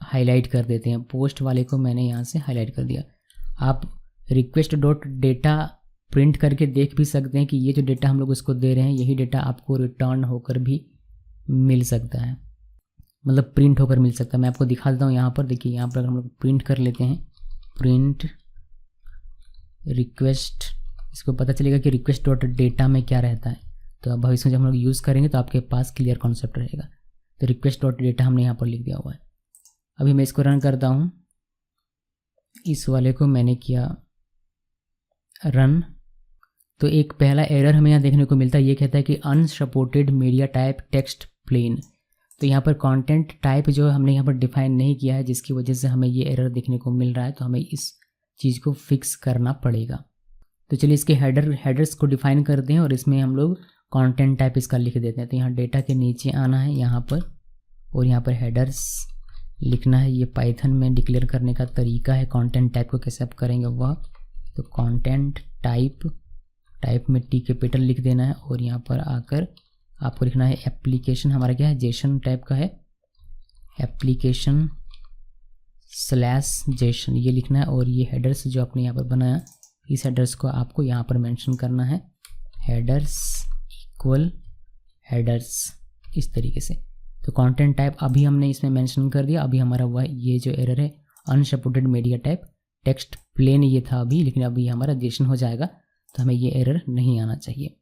हाईलाइट कर देते हैं। पोस्ट वाले को मैंने यहाँ से हाईलाइट कर दिया। आप रिक्वेस्ट डॉट डेटा प्रिंट करके देख भी सकते हैं कि ये जो डेटा हम लोग उसको दे रहे हैं यही डेटा आपको रिटर्न होकर भी मिल सकता है, मतलब प्रिंट होकर मिल सकता है। मैं आपको दिखा देता हूँ यहाँ पर। देखिए यहाँ पर हम लोग प्रिंट कर लेते हैं, प्रिंट रिक्वेस्ट, इसको पता चलेगा कि रिक्वेस्ट डॉट डेटा में क्या रहता है। तो अब भविष्य में जब हम लोग यूज़ करेंगे तो आपके पास क्लियर कॉन्सेप्ट रहेगा। तो रिक्वेस्ट डॉट डेटा हमने यहाँ पर लिख दिया हुआ है। अभी मैं इसको रन करता हूँ। इस वाले को मैंने किया रन, तो एक पहला एरर हमें यहाँ देखने को मिलता है। ये कहता है कि unsupported media type text plain. तो यहाँ पर कंटेंट टाइप जो हमने यहाँ पर डिफाइन नहीं किया है, जिसकी वजह से हमें ये एरर देखने को मिल रहा है। तो हमें इस चीज़ को फिक्स करना पड़ेगा। तो चलिए इसके हेडर्स को डिफाइन करते हैं और इसमें हम लोग कंटेंट टाइप इसका लिख देते हैं। तो यहाँ डेटा के नीचे आना है यहाँ पर और यहाँ पर हेडर्स लिखना है। ये पाइथन में डिक्लेयर करने का तरीका है कंटेंट टाइप को कैसे आप करेंगे वह। तो कंटेंट टाइप में टी कैपिटल लिख देना है और यहाँ पर आकर आपको लिखना है एप्लीकेशन, हमारा क्या है जेसन टाइप का है, एप्लीकेशन /जेसन ये लिखना है। और ये हेडर्स जो आपने यहाँ पर बनाया इस हेडर्स को आपको यहाँ पर मेंशन करना है, हेडर्स इक्वल हेडर्स, इस तरीके से। तो कंटेंट टाइप अभी हमने इसमें मेंशन कर दिया। अभी हमारा हुआ ये जो एरर है unsupported media type text plain ये था अभी, लेकिन अभी हमारा जेसन हो जाएगा तो हमें ये एरर नहीं आना चाहिए।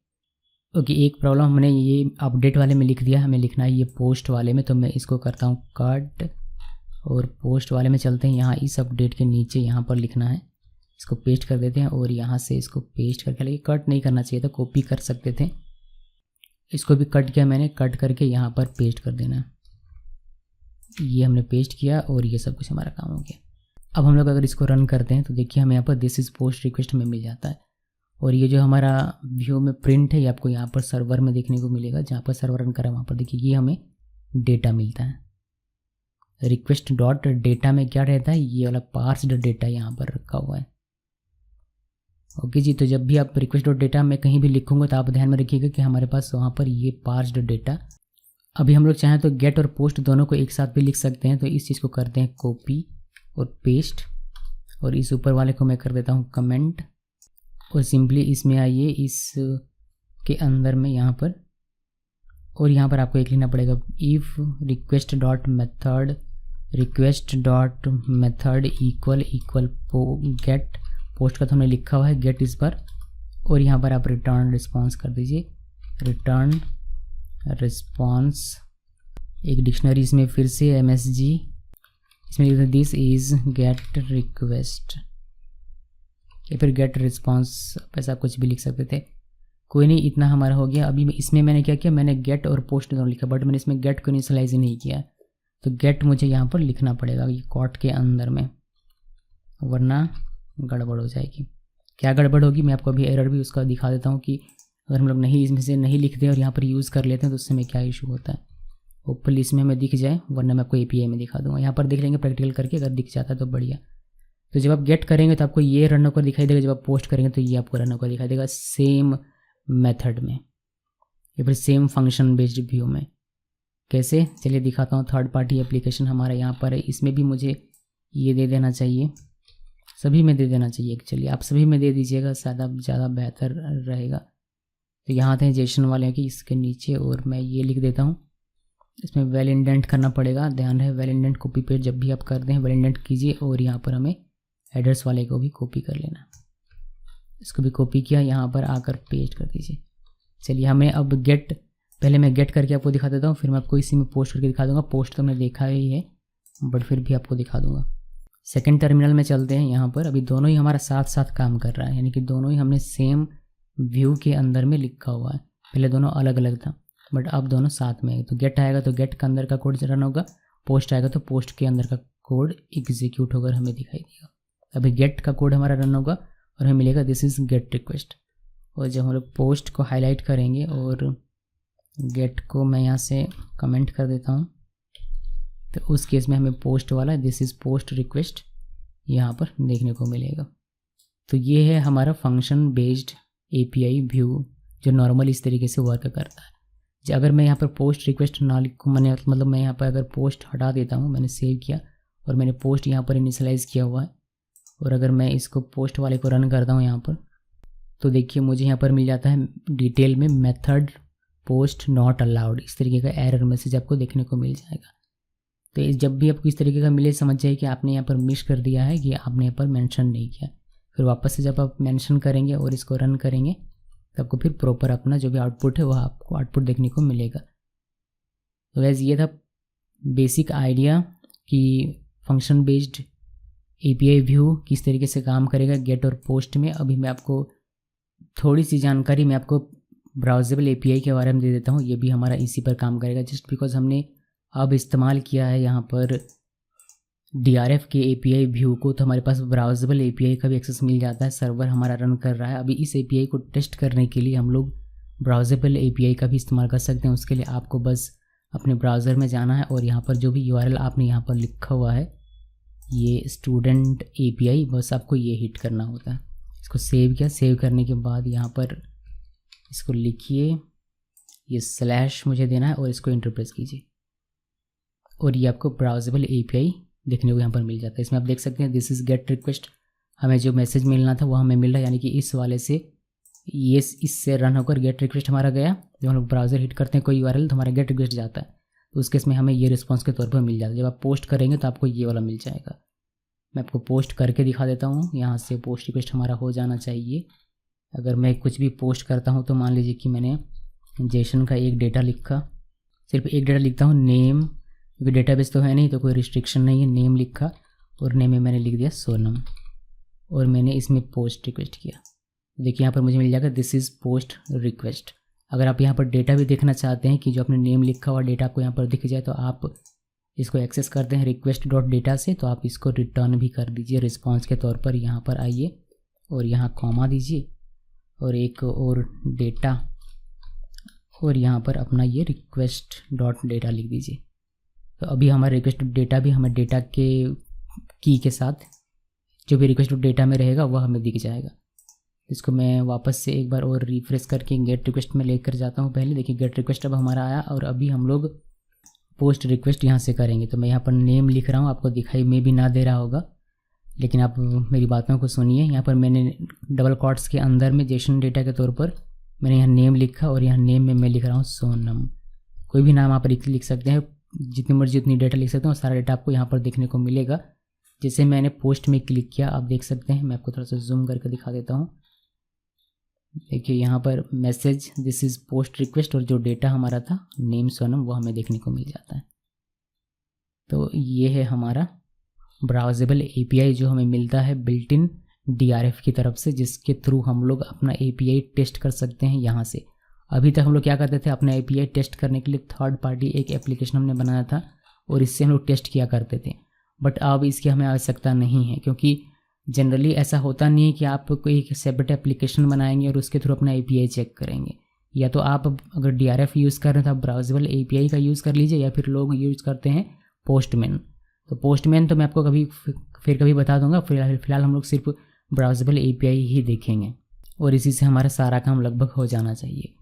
ओके, एक प्रॉब्लम हमने ये अपडेट वाले में लिख दिया, हमें लिखना है ये पोस्ट वाले में। तो मैं इसको करता हूँ कट और पोस्ट वाले में चलते हैं। यहाँ इस अपडेट के नीचे यहाँ पर लिखना है, इसको पेस्ट कर देते हैं और यहाँ से इसको पेस्ट करके, लेकिन कट नहीं करना चाहिए था, कॉपी कर सकते थे। इसको भी कट किया मैंने, कट करके यहाँ पर पेस्ट कर देना। ये हमने पेस्ट किया और ये सब कुछ हमारा काम हो गया। अब हम लोग अगर इसको रन करते हैं तो देखिए हमें यहाँ पर दिस इज़ पोस्ट रिक्वेस्ट हमें मिल जाता है। और ये जो हमारा व्यू में प्रिंट है ये आपको यहाँ पर सर्वर में देखने को मिलेगा। जहाँ पर सर्वर रन करा वहाँ पर देखिए ये हमें डेटा मिलता है। रिक्वेस्ट डॉट डेटा में क्या रहता है, ये वाला पार्स्ड डेटा यहाँ पर रखा हुआ है। ओके जी, तो जब भी आप रिक्वेस्ट डॉट डेटा में कहीं भी लिखूंगा तो आप ध्यान में रखिएगा कि हमारे पास वहाँ पर ये पार्स्ड डेटा। अभी हम लोग चाहें तो गेट और पोस्ट दोनों को एक साथ भी लिख सकते हैं। तो इस चीज़ को करते हैं कॉपी और पेस्ट और इस ऊपर वाले को मैं कर देता हूँ कमेंट और सिंपली इसमें आइए इस के अंदर में यहाँ पर, और यहाँ पर आपको एक लिखना पड़ेगा if request dot method equal get post का तो हमने लिखा हुआ है गेट इस पर, और यहाँ पर आप रिटर्न रिस्पॉन्स कर दीजिए। रिटर्न रिस्पॉन्स एक डिक्शनरी इसमें फिर से MSG, इसमें दिस इज़ गेट रिक्वेस्ट या फिर गेट रिस्पॉन्स, ऐसा कुछ भी लिख सकते थे। कोई नहीं, इतना हमारा हो गया। अभी इसमें मैंने क्या किया, मैंने गेट और पोस्ट दोनों लिखा, बट मैंने इसमें गेट को इनिशियलाइज नहीं किया। तो गेट मुझे यहाँ पर लिखना पड़ेगा ये कॉट के अंदर में, वरना गड़बड़ हो जाएगी। क्या गड़बड़ होगी मैं आपको अभी एरर भी उसका दिखा देता हूँ कि अगर हम लोग नहीं इसमें से नहीं लिखते और यहाँ पर यूज़ कर लेते हैं तो उससे में क्या इशू होता है। होपफुली इसमें हमें दिख जाए, वरना मैं आपको API में दिखा दूंगा। यहाँ पर देख लेंगे प्रैक्टिकल करके, अगर दिख जाता है तो बढ़िया। तो जब आप गेट करेंगे तो आपको ये रन होकर दिखाई देगा, जब आप पोस्ट करेंगे तो ये आपको रन होकर दिखाई देगा सेम मेथड में या फिर सेम फंक्शन बेस्ड व्यू में। कैसे, चलिए दिखाता हूँ। थर्ड पार्टी एप्लीकेशन हमारा यहाँ पर है, इसमें भी मुझे ये दे देना चाहिए, सभी में दे देना चाहिए एक्चुअली। आप सभी में दे दीजिएगा, ज़्यादा बेहतर रहेगा। तो यहाँ आते हैं जेसन वाले कि इसके नीचे, और मैं ये लिख देता हूँ। इसमें वेल इंडेंट करना पड़ेगा, ध्यान है। वेल इंडेंट कॉपी पेस्ट जब भी आप कर दें वेल इंडेंट कीजिए, और यहाँ पर हमें हेडर्स वाले को भी कॉपी कर लेना। इसको भी कॉपी किया, यहाँ पर आकर पेस्ट कर दीजिए। चलिए हमें अब गेट, पहले मैं गेट करके आपको दिखा देता हूँ, फिर मैं आपको इसी में पोस्ट करके दिखा दूंगा। पोस्ट तो मैंने देखा ही है, बट फिर भी आपको दिखा दूंगा। सेकंड टर्मिनल में चलते हैं। यहाँ पर अभी दोनों ही हमारा साथ साथ काम कर रहा है, यानी कि दोनों ही हमने सेम व्यू के अंदर में लिखा हुआ है। पहले दोनों अलग अलग था, बट अब दोनों साथ में है। तो गेट आएगा तो गेट के अंदर का कोड रन होगा, पोस्ट आएगा तो पोस्ट के अंदर का कोड एग्जीक्यूट होकर हमें दिखाई देगा। अभी गेट का कोड हमारा रन होगा और हमें मिलेगा दिस इज़ गेट रिक्वेस्ट। और जब हम लोग पोस्ट को हाईलाइट करेंगे और गेट को मैं यहाँ से कमेंट कर देता हूँ, तो उस केस में हमें पोस्ट वाला दिस इज़ पोस्ट रिक्वेस्ट यहाँ पर देखने को मिलेगा। तो ये है हमारा फंक्शन बेस्ड API व्यू, जो नॉर्मल इस तरीके से वर्क करता है। अगर मैं यहाँ पर पोस्ट रिक्वेस्ट ना लिखूँ, मैंने मतलब मैं यहाँ पर अगर पोस्ट हटा देता हूँ, मैंने सेव किया और मैंने पोस्ट यहाँ पर इनिशियलाइज़ किया हुआ है, और अगर मैं इसको पोस्ट वाले को रन करता हूँ यहाँ पर, तो देखिए मुझे यहाँ पर मिल जाता है डिटेल में मेथड पोस्ट नॉट अलाउड, इस तरीके का एरर मैसेज आपको देखने को मिल जाएगा। तो जब भी आपको इस तरीके का मिले, समझ जाइए कि आपने यहाँ पर मिस कर दिया है, कि आपने यहाँ पर मेंशन नहीं किया। फिर वापस से जब आप मेंशन करेंगे और इसको रन करेंगे, तो आपको फिर प्रॉपर अपना जो भी आउटपुट है वह आपको आउटपुट देखने को मिलेगा। तो वैसे ये था बेसिक आइडिया कि फंक्शन बेस्ड API व्यू किस तरीके से काम करेगा गेट और पोस्ट में। अभी मैं आपको थोड़ी सी जानकारी मैं आपको ब्राउजेबल API के बारे में दे देता हूँ। ये भी हमारा इसी पर काम करेगा, जस्ट बिकॉज हमने अब इस्तेमाल किया है यहाँ पर DRF के API व्यू को, तो हमारे पास ब्राउजेबल API का भी एक्सेस मिल जाता है। सर्वर हमारा रन कर रहा है। अभी इस API को टेस्ट करने के लिए हम लोग ब्राउजेबल API का भी इस्तेमाल कर सकते हैं। उसके लिए आपको बस अपने ब्राउज़र में जाना है और यहाँ पर जो भी URL आपने यहाँ पर लिखा हुआ है, ये स्टूडेंट API, बस आपको ये हिट करना होता है। इसको सेव किया, सेव करने के बाद यहाँ पर इसको लिखिए, ये स्लैश मुझे देना है और इसको एंटर प्रेस कीजिए, और ये आपको ब्राउजेबल API देखने को यहाँ पर मिल जाता है। इसमें आप देख सकते हैं दिस इज़ गेट रिक्वेस्ट, हमें जो मैसेज मिलना था वो हमें मिल रहा है, यानी कि इस वाले से ये इससे रन होकर गेट रिक्वेस्ट हमारा गया। जब हम लोग ब्राउज़र हिट करते हैं कोई URL तो हमारा गेट रिक्वेस्ट जाता है, तो उस केस में हमें ये रिस्पॉन्स के तौर पर मिल जाता है। जब आप पोस्ट करेंगे तो आपको ये वाला मिल जाएगा। मैं आपको पोस्ट करके दिखा देता हूँ। यहाँ से पोस्ट रिक्वेस्ट हमारा हो जाना चाहिए। अगर मैं कुछ भी पोस्ट करता हूँ तो मान लीजिए कि मैंने जेसन का एक डेटा लिखा, सिर्फ एक डेटा लिखता हूँ, नेम, क्योंकि डेटाबेस तो है नहीं तो कोई रिस्ट्रिक्शन नहीं है। नेम लिखा और नेम में मैंने लिख दिया सोनम, और मैंने इसमें पोस्ट रिक्वेस्ट किया। देखिए यहाँ पर मुझे मिल जाएगा दिस इज़ पोस्ट रिक्वेस्ट। अगर आप यहाँ पर डेटा भी देखना चाहते हैं कि जो आपने नेम लिखा हुआ डेटा आपको यहाँ पर दिख जाए, तो आप इसको एक्सेस करते हैं रिक्वेस्ट डॉट डेटा से, तो आप इसको रिटर्न भी कर दीजिए रिस्पॉन्स के तौर पर। यहाँ पर आइए और यहाँ कॉमा दीजिए और एक और डेटा, और यहाँ पर अपना ये रिक्वेस्ट डॉट डेटा लिख दीजिए। तो अभी हमारा रिक्वेस्ट डेटा भी हमें डेटा के की के साथ जो भी रिक्वेस्ट डेटा में रहेगा वह हमें दिख जाएगा। इसको मैं वापस से एक बार और रिफ्रेश करके गेट रिक्वेस्ट में लेकर जाता हूँ। पहले देखिए गेट रिक्वेस्ट अब हमारा आया, और अभी हम लोग पोस्ट रिक्वेस्ट यहाँ से करेंगे। तो मैं यहाँ पर नेम लिख रहा हूँ, आपको दिखाई में भी ना दे रहा होगा, लेकिन आप मेरी बातों को सुनिए। यहाँ पर मैंने डबल कॉट्स के अंदर में जेसन डेटा के तौर पर मैंने यहाँ नेम लिखा, और यहाँ नेम में मैं लिख रहा हूँ सोनम। कोई भी नाम आप लिख सकते हैं, जितनी मर्जी उतनी डेटा लिख सकते हैं, और सारा डेटा आपको यहाँ पर देखने को मिलेगा। जैसे मैंने पोस्ट में क्लिक किया, आप देख सकते हैं। मैं आपको थोड़ा सा जूम करके दिखा देता हूँ। देखिए यहाँ पर message this is post request, और जो डेटा हमारा था नेम सोनम वो हमें देखने को मिल जाता है। तो ये है हमारा ब्राउजेबल API जो हमें मिलता है बिल्ट इन DRF की तरफ से, जिसके थ्रू हम लोग अपना API टेस्ट कर सकते हैं यहाँ से। अभी तक हम लोग क्या करते थे, अपना API टेस्ट करने के लिए थर्ड पार्टी एक एप्लीकेशन हमने बनाया था और इससे हम लोग टेस्ट किया करते थे। बट अब इसकी हमें आवश्यकता नहीं है, क्योंकि जनरली ऐसा होता नहीं है कि आप कोई एक सेपरेट एप्लीकेशन बनाएंगे और उसके थ्रू अपना API चेक करेंगे। या तो आप अगर DRF यूज़ कर रहे हैं तो आप ब्राउजेबल API का यूज़ कर लीजिए, या फिर लोग यूज़ करते हैं पोस्टमैन। तो पोस्टमैन तो मैं आपको कभी फिर कभी बता दूंगा। फिलहाल हम लोग सिर्फ ब्राउजेबल API ही देखेंगे और इसी से हमारा सारा काम लगभग हो जाना चाहिए।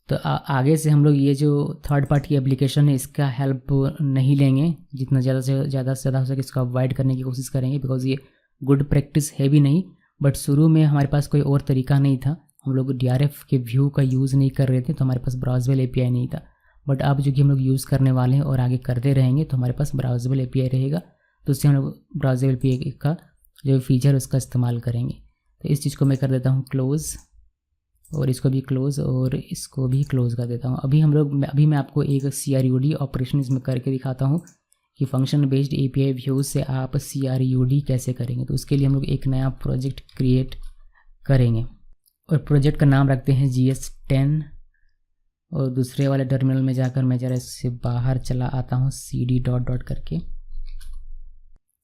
तो आगे से हम लोग ये जो थर्ड पार्टी एप्लीकेशन है इसका हेल्प नहीं लेंगे, जितना ज़्यादा से ज़्यादा हो सके इसको अवॉइड करने की कोशिश करेंगे, बिकॉज ये गुड प्रैक्टिस है भी नहीं। बट शुरू में हमारे पास कोई और तरीका नहीं था, हम लोग DRF के व्यू का यूज़ नहीं कर रहे थे, तो हमारे पास ब्राउजेबल API नहीं था। बट अब जो कि हम लोग यूज़ करने वाले हैं और आगे करते रहेंगे तो हमारे पास ब्राउजेबल API रहेगा, तो उससे हम लोग ब्राउजेबल API का जो फीचर उसका इस्तेमाल करेंगे। तो इस चीज़ को मैं कर देता हूँ क्लोज़, और इसको भी क्लोज़ और इसको भी क्लोज़ कर देता हूँ। अभी मैं आपको एक CRUD ऑपरेशन इसमें करके दिखाता हूँ कि फंक्शन बेस्ड API व्यू से आप CRUD कैसे करेंगे। तो उसके लिए हम लोग एक नया प्रोजेक्ट क्रिएट करेंगे और प्रोजेक्ट का नाम रखते हैं GS10, और दूसरे वाले टर्मिनल में जाकर मैं ज़रा इससे बाहर चला आता हूँ CD डॉट करके,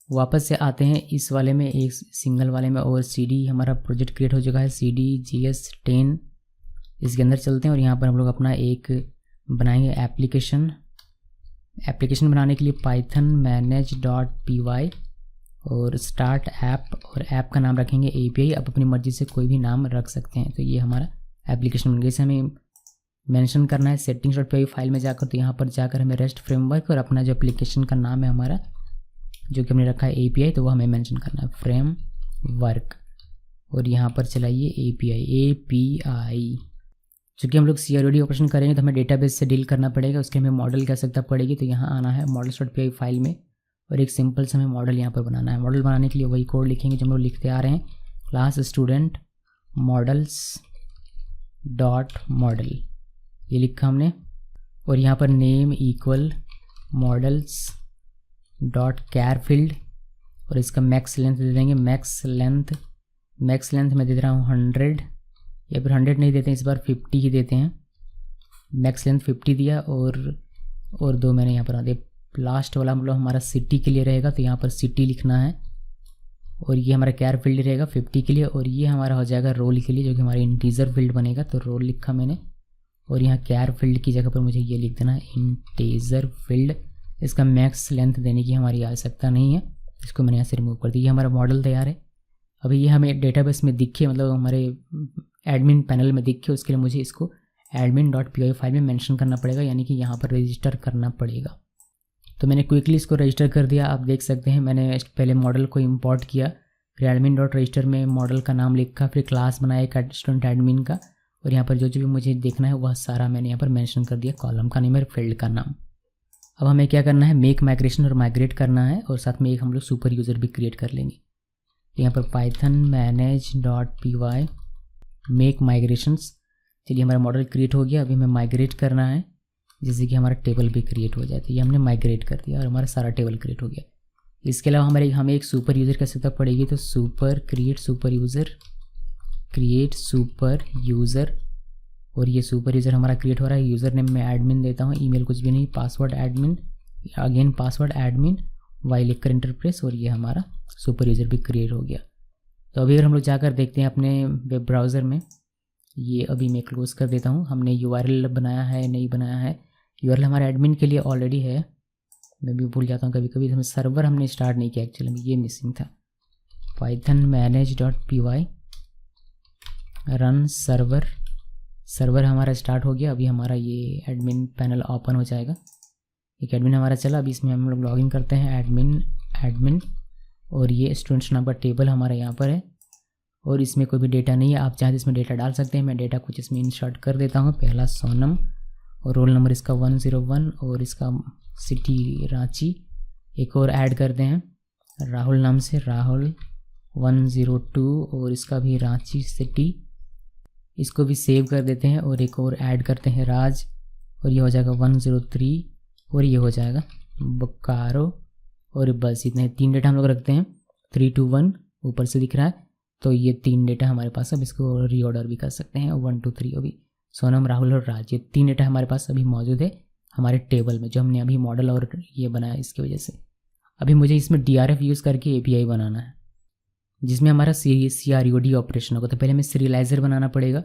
वापस से आते हैं इस वाले में, एक सिंगल वाले में, और CD हमारा प्रोजेक्ट क्रिएट हो चुका है CD GS10। इसके अंदर चलते हैं और यहाँ पर हम लोग अपना एक बनाएंगे एप्लीकेशन बनाने के लिए python manage.py और स्टार्ट ऐप, और ऐप का नाम रखेंगे API। आप अपनी मर्जी से कोई भी नाम रख सकते हैं। तो ये हमारा एप्लीकेशन बन गया। इसे हमें मेंशन करना है settings.py फाइल में जाकर, तो यहाँ पर जाकर हमें REST फ्रेमवर्क और अपना जो एप्लीकेशन का नाम है हमारा जो कि हमने रखा है API, तो वो हमें मेंशन करना है फ्रेमवर्क, और यहाँ पर चलाइए API। चूँकि हम लोग CRUD ऑपरेशन करेंगे तो हमें डेटाबेस से डील करना पड़ेगा, उसके हमें मॉडल की आवश्यकता पड़ेगी। तो यहाँ आना है models.py फाइल में और एक सिंपल से हमें मॉडल यहाँ पर बनाना है। मॉडल बनाने के लिए वही कोड लिखेंगे जो हम लोग लिखते आ रहे हैं, class student models dot model, ये लिखा हमने, और यहाँ पर name equal models dot char field, और इसका मैक्स लेंथ दे देंगे। मैक्स लेंथ मैं दे रहा हूँ 100, या फिर 100 नहीं देते हैं इस बार, 50 ही देते हैं। मैक्स लेंथ 50 दिया, और दो मैंने यहाँ पर दिया। लास्ट वाला मतलब हमारा सिटी के लिए रहेगा, तो यहाँ पर सिटी लिखना है, और ये हमारा कैर फील्ड रहेगा 50 के लिए, और ये हमारा हो जाएगा रोल के लिए जो कि हमारा इंटीजर फील्ड बनेगा। तो रोल लिखा मैंने, और यहाँ कैर फील्ड की जगह पर मुझे ये लिख देना है इंटीजर फील्ड। इसका मैक्स लेंथ देने की हमारी आवश्यकता नहीं है, इसको मैंने यहाँ से रिमूव कर दिया। ये हमारा मॉडल तैयार है। अभी ये हमें डेटाबेस में दिखे, मतलब हमारे एडमिन पैनल में दिखे, उसके लिए मुझे इसको admin.py फाइल में मेंशन करना पड़ेगा, यानी कि यहाँ पर रजिस्टर करना पड़ेगा। तो मैंने क्विकली इसको रजिस्टर कर दिया। आप देख सकते हैं मैंने पहले मॉडल को इंपोर्ट किया, फिर admin.register में मॉडल का नाम लिखा, फिर क्लास बनाया एक स्टूडेंट एडमिन का, और यहाँ पर जो भी मुझे देखना है वह सारा मैंने यहाँ पर मेंशन कर दिया, कॉलम का नेम और फील्ड का नाम। अब हमें क्या करना है, मेक माइग्रेशन और माइग्रेट करना है, और साथ में एक हम लोग सुपर यूज़र भी क्रिएट कर लेंगे। यहाँ पर python manage.py मेक माइग्रेशंस। चलिए हमारा मॉडल क्रिएट हो गया। अभी हमें माइग्रेट करना है, जैसे कि हमारा टेबल भी क्रिएट हो जाए। तो ये हमने माइग्रेट कर दिया और हमारा सारा टेबल क्रिएट हो गया। इसके अलावा हमें एक सुपर यूज़र की आवश्यकता पड़ेगी, तो क्रिएट सुपर यूज़र, और ये सुपर यूज़र हमारा क्रिएट हो रहा है। यूज़र नेम में एडमिन देता हूँ, ईमेल कुछ भी नहीं, password admin, again password admin, Y लिख कर इंटर प्रेस, और ये हमारा सुपर यूज़र भी क्रिएट हो गया। तो अभी अगर हम लोग जाकर देखते हैं अपने वेब ब्राउज़र में, ये अभी मैं क्लोज़ कर देता हूँ। हमने URL बनाया है नहीं बनाया है, URL हमारे एडमिन के लिए ऑलरेडी है, मैं भी भूल जाता हूँ कभी कभी। हमें सर्वर हमने स्टार्ट नहीं किया, एक्चुअली में ये मिसिंग था। python manage.py रन सर्वर हमारा स्टार्ट हो गया। अभी हमारा ये एडमिन पैनल ओपन हो जाएगा, एक एडमिन हमारा चला। अभी इसमें हम लोग लॉगिन करते हैं एडमिन, और ये स्टूडेंट्स नाम का टेबल हमारा यहाँ पर है, और इसमें कोई भी डेटा नहीं है। आप चाहे तो इसमें डेटा डाल सकते हैं, मैं डेटा कुछ इसमें इंसर्ट कर देता हूँ। पहला सोनम, और रोल नंबर इसका 101, और इसका सिटी रांची। एक और ऐड करते हैं राहुल नाम से, राहुल 102, और इसका भी रांची सिटी, इसको भी सेव कर देते हैं। और एक और ऐड करते हैं राज, और ये हो जाएगा 103, और ये हो जाएगा बोकारो, और बस इतने 3 डेटा हम लोग रखते हैं। 321 ऊपर से दिख रहा है, तो ये 3 डेटा हमारे पास। अब इसको रीऑर्डर भी कर सकते हैं, 1 2 3। अभी सोनम, राहुल और राज, ये 3 डेटा हमारे पास अभी मौजूद है हमारे टेबल में, जो हमने अभी मॉडल और ये बनाया इसकी वजह से। अभी मुझे इसमें DRF यूज़ करके API बनाना है, जिसमें हमारा CRUD ऑपरेशन होगा। तो पहले हमें सीरियलाइज़र बनाना पड़ेगा।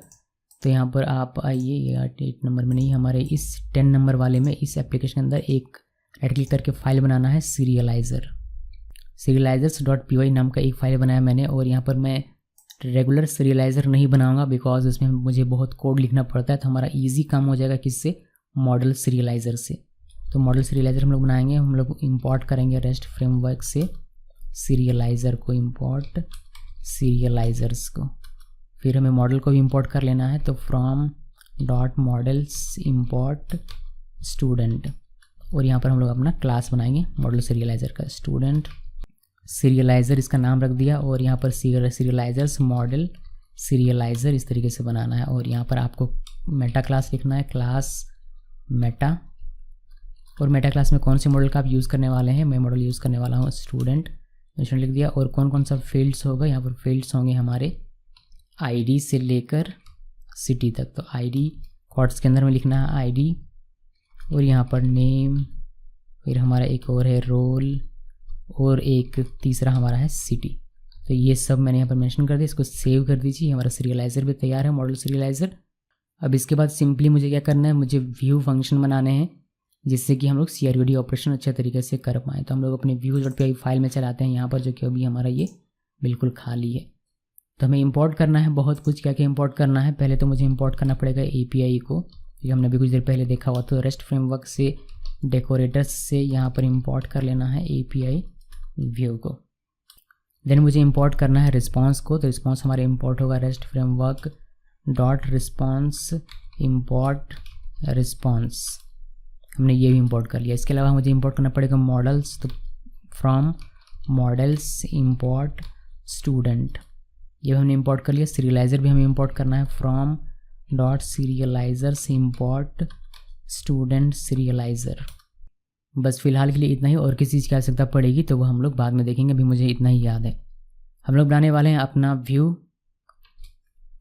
तो यहाँ पर आप आइए, ये 8 नंबर में नहीं, हमारे इस 10 नंबर वाले में इस एप्लीकेशन के अंदर एक राइट क्लिक करके फाइल बनाना है serializers.py नाम का एक फ़ाइल बनाया मैंने। और यहाँ पर मैं रेगुलर सीरियलाइज़र नहीं बनाऊंगा बिकॉज उसमें मुझे बहुत कोड लिखना पड़ता है, तो हमारा इजी काम हो जाएगा किससे, मॉडल सीरियलाइज़र से। तो मॉडल सीरियलाइज़र हम लोग बनाएंगे, हम लोग इंपोर्ट करेंगे रेस्ट फ्रेमवर्क से सीरियलाइज़र को, इंपोर्ट सीरियलाइज़र्स को। फिर हमें मॉडल को भी इंपोर्ट कर लेना है, तो from dot models import student, और यहाँ पर हम लोग अपना क्लास बनाएंगे मॉडल सीरियलाइज़र का, स्टूडेंट सीरियलाइज़र इसका नाम रख दिया। और यहाँ पर सीरियलाइज़र्स मॉडल सीरियलाइज़र इस तरीके से बनाना है। और यहाँ पर आपको मेटा क्लास लिखना है, क्लास मेटा। और मेटा क्लास में कौन से मॉडल का आप यूज़ करने वाले हैं, मैं मॉडल यूज़ करने वाला हूँ स्टूडेंट, मैंने लिख दिया। और कौन कौन सा फील्ड्स होगा, यहाँ पर फील्ड्स होंगे हमारे आईडी से लेकर सिटी तक। तो आईडी कॉर्ड्स के अंदर में लिखना है आईडी, और यहाँ पर नेम, फिर हमारा एक और है रोल, और एक तीसरा हमारा है सिटी। तो ये सब मैंने यहाँ पर मेंशन कर दिया, इसको सेव कर दीजिए। हमारा सीरियलाइज़र भी तैयार है, मॉडल सीरियलाइज़र। अब इसके बाद सिंपली मुझे क्या करना है, मुझे व्यू फंक्शन बनाने हैं जिससे कि हम लोग CRUD ऑपरेशन अच्छे तरीके से कर पाएँ। तो हम लोग अपने views.py फाइल में चलाते हैं यहाँ पर, जो कि अभी हमारा ये बिल्कुल खाली है। तो हमें इंपोर्ट करना है बहुत कुछ, क्या क्या इंपोर्ट करना है। पहले तो मुझे इंपोर्ट करना पड़ेगा API को, ये हमने अभी कुछ देर पहले देखा हुआ। तो रेस्ट फ्रेमवर्क से डेकोरेटर्स से यहाँ पर इंपोर्ट कर लेना है API व्यू को। देन मुझे इंपोर्ट करना है रिस्पॉन्स को, तो रिस्पॉन्स हमारे इंपोर्ट होगा rest framework dot response import response, हमने ये भी इंपोर्ट कर लिया। इसके अलावा मुझे इंपोर्ट करना पड़ेगा मॉडल्स, तो फ्रॉम मॉडल्स इंपोर्ट स्टूडेंट, ये हमने इंपोर्ट कर लिया। सीरियलाइज़र भी हमें इंपोर्ट करना है, फ्रॉम डॉट सीरियलाइज़र्स इंपोर्ट स्टूडेंट सीरियलाइज़र। बस फिलहाल के लिए इतना ही, और किसी चीज़ की आवश्यकता पड़ेगी तो वो हम लोग बाद में देखेंगे, अभी मुझे इतना ही याद है। हम लोग बनाने वाले हैं अपना view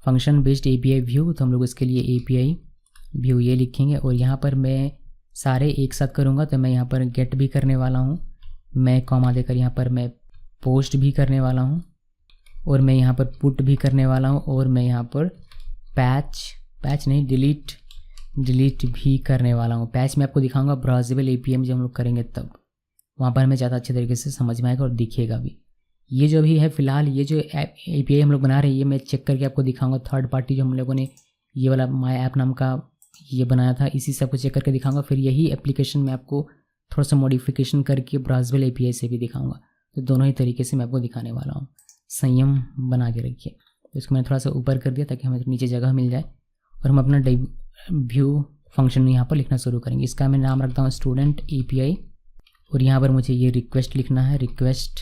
function based API view, तो हम लोग इसके लिए API व्यू ये लिखेंगे। और यहाँ पर मैं सारे एक साथ करूँगा, तो मैं यहाँ पर गेट भी करने वाला हूँ, मैं कॉमा देकर यहाँ पर मैं पोस्ट भी करने वाला हूँ, और मैं यहाँ पर पुट भी करने वाला हूँ, और मैं यहाँ पर पैच नहीं डिलीट भी करने वाला हूँ। पैच मैं आपको दिखाऊंगा ब्राउजेबल API में जब हम लोग करेंगे तब, वहाँ पर हमें ज़्यादा अच्छे तरीके से समझ में आएगा और दिखेगा भी। ये जो भी है फ़िलहाल, ये जो API हम लोग बना रहे हैं, ये मैं चेक करके आपको दिखाऊंगा। थर्ड पार्टी जो हम लोगों ने ये वाला माई ऐप नाम का ये बनाया था, इसी सब को चेक करके दिखाऊंगा। फिर यही एप्लीकेशन मैं आपको थोड़ा सा मॉडिफिकेशन करके ब्राउजेबल API से भी दिखाऊंगा। तो दोनों ही तरीके से मैं आपको दिखाने वाला हूँ, संयम बना के रखिए। तो इसको मैंने थोड़ा सा ऊपर कर दिया ताकि हमें नीचे जगह मिल जाए, और हम अपना व्यू फंक्शन यहाँ पर लिखना शुरू करेंगे। इसका मैं नाम रखता हूँ स्टूडेंट API, और यहाँ पर मुझे ये रिक्वेस्ट लिखना है, रिक्वेस्ट।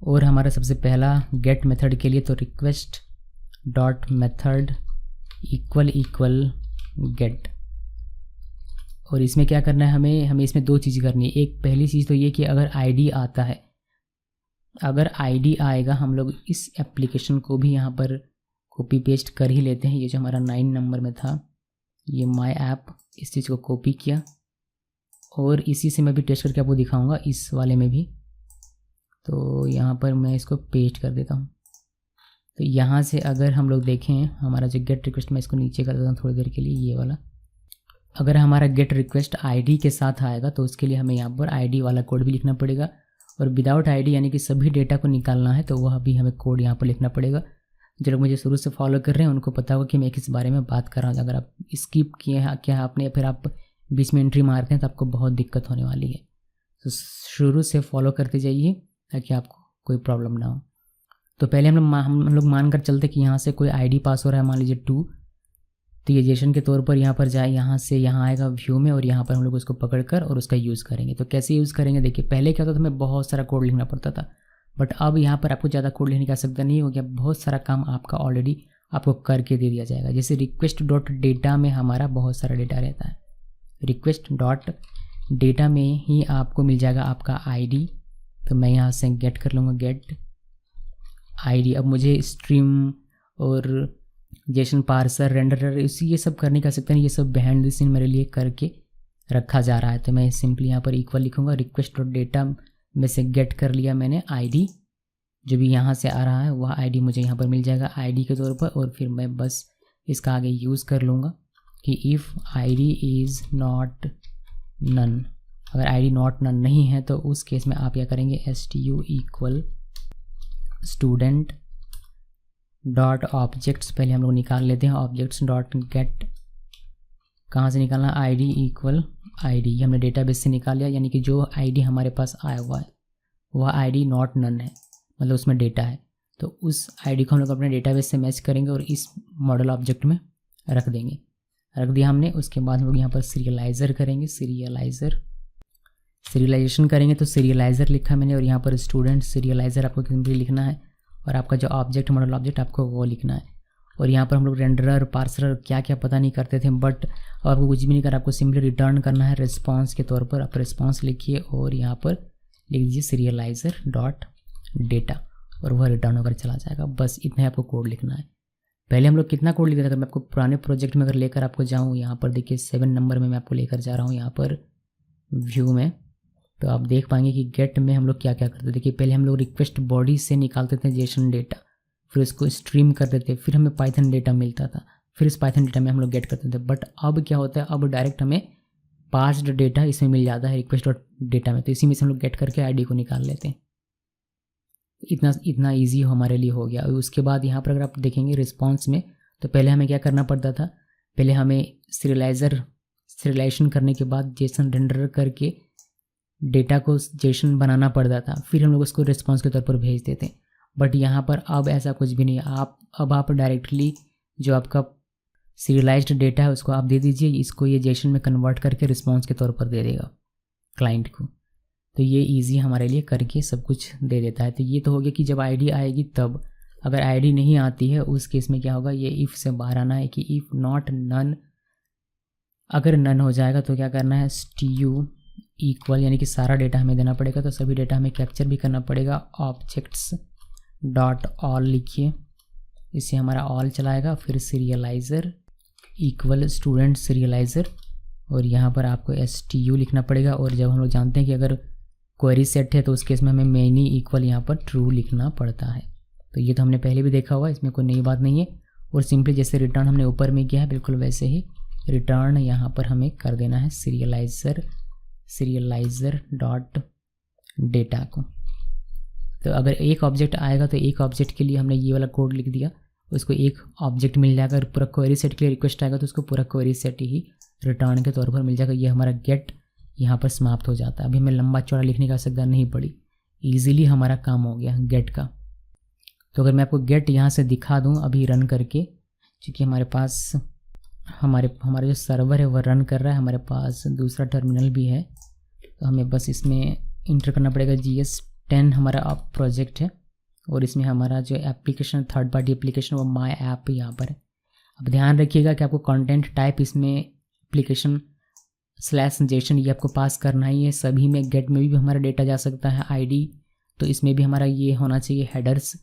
और हमारा सबसे पहला गेट मेथड के लिए तो request dot method equal get. और इसमें क्या करना है, हमें इसमें दो चीज़ करनी है। एक पहली चीज़ तो ये कि अगर ID आता है, अगर ID आएगा, हम लोग इस एप्लीकेशन को भी यहाँ पर कॉपी पेस्ट कर ही लेते हैं। ये जो हमारा 9 नंबर में था, ये माई ऐप, इस चीज़ को कॉपी किया, और इसी से मैं भी टेस्ट करके आपको दिखाऊंगा इस वाले में भी। तो यहाँ पर मैं इसको पेस्ट कर देता हूँ। तो यहाँ से अगर हम लोग देखें हमारा जो गेट रिक्वेस्ट, मैं इसको नीचे कर देता हूँ थोड़ी देर के लिए, ये वाला। अगर हमारा गेट रिक्वेस्ट ID के साथ आएगा तो उसके लिए हमें यहाँ पर ID वाला कोड भी लिखना पड़ेगा, और विदाउट ID यानी कि सभी डेटा को निकालना है तो वह भी हमें कोड यहाँ पर लिखना पड़ेगा। जो लोग मुझे शुरू से फॉलो कर रहे हैं उनको पता होगा कि मैं किस बारे में बात कर रहा हूँ। अगर आप स्किप किए हैं क्या आपने, या फिर आप बीच में एंट्री मारते हैं तो आपको बहुत दिक्कत होने वाली है। तो शुरू से फॉलो करते जाइए ताकि आपको कोई प्रॉब्लम ना हो। तो पहले हम लोग मान कर चलते कि यहाँ से कोई ID पास हो रहा है, मान लीजिए 2, तो ये जेसन के तौर पर यहाँ पर जाए, यहाँ से यहाँ आएगा व्यू में, और यहाँ पर हम लोग उसको पकड़ कर और उसका यूज़ करेंगे। तो कैसे यूज़ करेंगे, देखिए पहले क्या होता था, हमें बहुत सारा कोड लिखना पड़ता था, बट अब यहाँ पर आपको ज़्यादा कोड लिखने की आवश्यकता नहीं हो गया। बहुत सारा काम आपका ऑलरेडी आपको करके दे दिया जाएगा। जैसे रिक्वेस्ट डॉट डेटा में हमारा बहुत सारा डेटा रहता है, रिक्वेस्ट डॉट डेटा में ही आपको मिल जाएगा आपका ID। तो मैं यहाँ से गेट कर लूँगा, गेट ID। अब मुझे स्ट्रीम और जेसन पार्सर रेंडरर ये सब करने का आवश्यकता नहीं, ये सब बिहाइंड द सीन मेरे लिए करके रखा जा रहा है। तो मैं सिंपली यहाँ पर इक्वल लिखूँगा, रिक्वेस्ट डॉट डेटा में से गेट कर लिया मैंने ID, जो भी यहाँ से आ रहा है वह ID मुझे यहाँ पर मिल जाएगा ID के तौर पर। और फिर मैं बस इसका आगे यूज़ कर लूँगा कि if ID is not none, अगर ID नॉट नन नहीं है तो उस केस में आप क्या करेंगे, STU equal student dot objects, पहले हम लोग निकाल लेते हैं ऑब्जेक्ट्स डॉट गेट, कहाँ से निकालना, ID इक्वल ID, ये हमने डेटाबेस से निकाल लिया, यानी कि जो ID हमारे पास आया हुआ है वह ID नॉट नन है, मतलब उसमें डेटा है, तो उस ID को हम लोग अपने डेटाबेस से मैच करेंगे और इस मॉडल ऑब्जेक्ट में रख देंगे। रख दिया हमने, उसके बाद हम लोग यहाँ पर सीरियलाइज़र करेंगे, सीरियलाइजेशन करेंगे, तो सीरियलाइज़र लिखा मैंने और यहाँ पर स्टूडेंट सीरियलाइज़र आपको सिंपली लिखना है और आपका जो ऑब्जेक्ट मॉडल ऑब्जेक्ट आपको वो लिखना है। और यहाँ पर हम लोग रेंडरर पार्सर क्या क्या पता नहीं करते थे, बट अब आपको कुछ भी नहीं करना, आपको सिंपली रिटर्न करना है रिस्पॉन्स के तौर पर। आप रिस्पॉन्स लिखिए और यहाँ पर लिख दीजिए सीरियलाइज़र डॉट डेटा और वह रिटर्न होकर चला जाएगा। बस इतना ही आपको कोड लिखना है। पहले हम लोग कितना कोड लिखते थे, अगर मैं आपको पुराने प्रोजेक्ट में अगर लेकर आपको जाऊँ, यहाँ पर देखिए 7 नंबर में मैं आपको लेकर जा रहा हूँ यहाँ पर व्यू में, तो आप देख पाएंगे कि गेट में हम लोग क्या क्या करते थे। देखिए पहले हम लोग रिक्वेस्ट बॉडी से निकालते थे जेसन डेटा, फिर उसको स्ट्रीम करते थे, फिर हमें पाइथन डेटा मिलता था, फिर इस पाइथन डेटा में हम लोग गेट करते थे। बट अब क्या होता है, अब डायरेक्ट हमें पास्ड डेटा इसमें मिल जाता है रिक्वेस्ट डॉट डेटा में, तो इसी में से हम लोग गेट करके ID को निकाल लेते हैं। इतना ईजी हमारे लिए हो गया। और उसके बाद यहाँ पर अगर आप देखेंगे रिस्पॉन्स में, तो पहले हमें क्या करना पड़ता था, पहले हमें सीरियलाइजेशन करने के बाद जेसन रेंडर करके डेटा को जेसन बनाना पड़ता था, फिर हम लोग उसको रिस्पॉन्स के तौर पर भेजते थे। बट यहाँ पर अब ऐसा कुछ भी नहीं है, आप डायरेक्टली जो आपका सीरियलाइज्ड डेटा है उसको आप दे दीजिए, इसको ये जेसन में कन्वर्ट करके रिस्पॉन्स के तौर पर दे देगा क्लाइंट को। तो ये इजी हमारे लिए करके सब कुछ दे देता है। तो ये तो हो गया कि जब ID आएगी तब, अगर ID नहीं आती है उस केस में क्या होगा, ये इफ़ से बाहर आना है कि इफ़ नॉट नन, अगर नन हो जाएगा तो क्या करना है, STU इक्वल, यानी कि सारा डेटा हमें देना पड़ेगा, तो सभी डेटा हमें कैप्चर भी करना पड़ेगा। ऑब्जेक्ट्स डॉट ऑल लिखिए, इससे हमारा ऑल चलाएगा। फिर सीरियलाइज़र इक्वल स्टूडेंट सीरियलाइज़र और यहाँ पर आपको STU लिखना पड़ेगा। और जब हम लोग जानते हैं कि अगर क्वेरी सेट है तो उस केस में हमें मैनी इक्वल यहाँ पर ट्रू लिखना पड़ता है। तो ये तो हमने पहले भी देखा हुआ है, इसमें कोई नई बात नहीं है। और सिंपली जैसे रिटर्न हमने ऊपर में किया है बिल्कुल वैसे ही रिटर्न यहाँ पर हमें कर देना है सीरियलाइज़र डॉट डेटा को। तो अगर एक ऑब्जेक्ट आएगा तो एक ऑब्जेक्ट के लिए हमने ये वाला कोड लिख दिया, उसको एक ऑब्जेक्ट मिल जाएगा। अगर पूरा क्वेरी सेट के लिए रिक्वेस्ट आएगा तो उसको पूरा क्वेरी सेट ही रिटर्न के तौर पर मिल जाएगा। ये हमारा गेट यहाँ पर समाप्त हो जाता है। अभी हमें लंबा चौड़ा लिखने की आवश्यकता नहीं पड़ी, ईजिली हमारा काम हो गया गेट का। तो अगर मैं आपको गेट यहाँ से दिखा दूँ अभी रन करके, क्योंकि हमारे पास हमारा जो सर्वर है वह रन कर रहा है, हमारे पास दूसरा टर्मिनल भी है, तो हमें बस इसमें इंटर करना पड़ेगा। GS10 हमारा प्रोजेक्ट है और इसमें हमारा जो एप्लीकेशन थर्ड पार्टी एप्लीकेशन वो माई ऐप यहाँ पर है। अब ध्यान रखिएगा कि आपको कंटेंट टाइप इसमें एप्लीकेशन /जेसन ये आपको पास करना ही है। सभी में गेट में भी हमारा डेटा जा सकता है ID, तो इसमें भी हमारा ये होना चाहिए हेडर्स,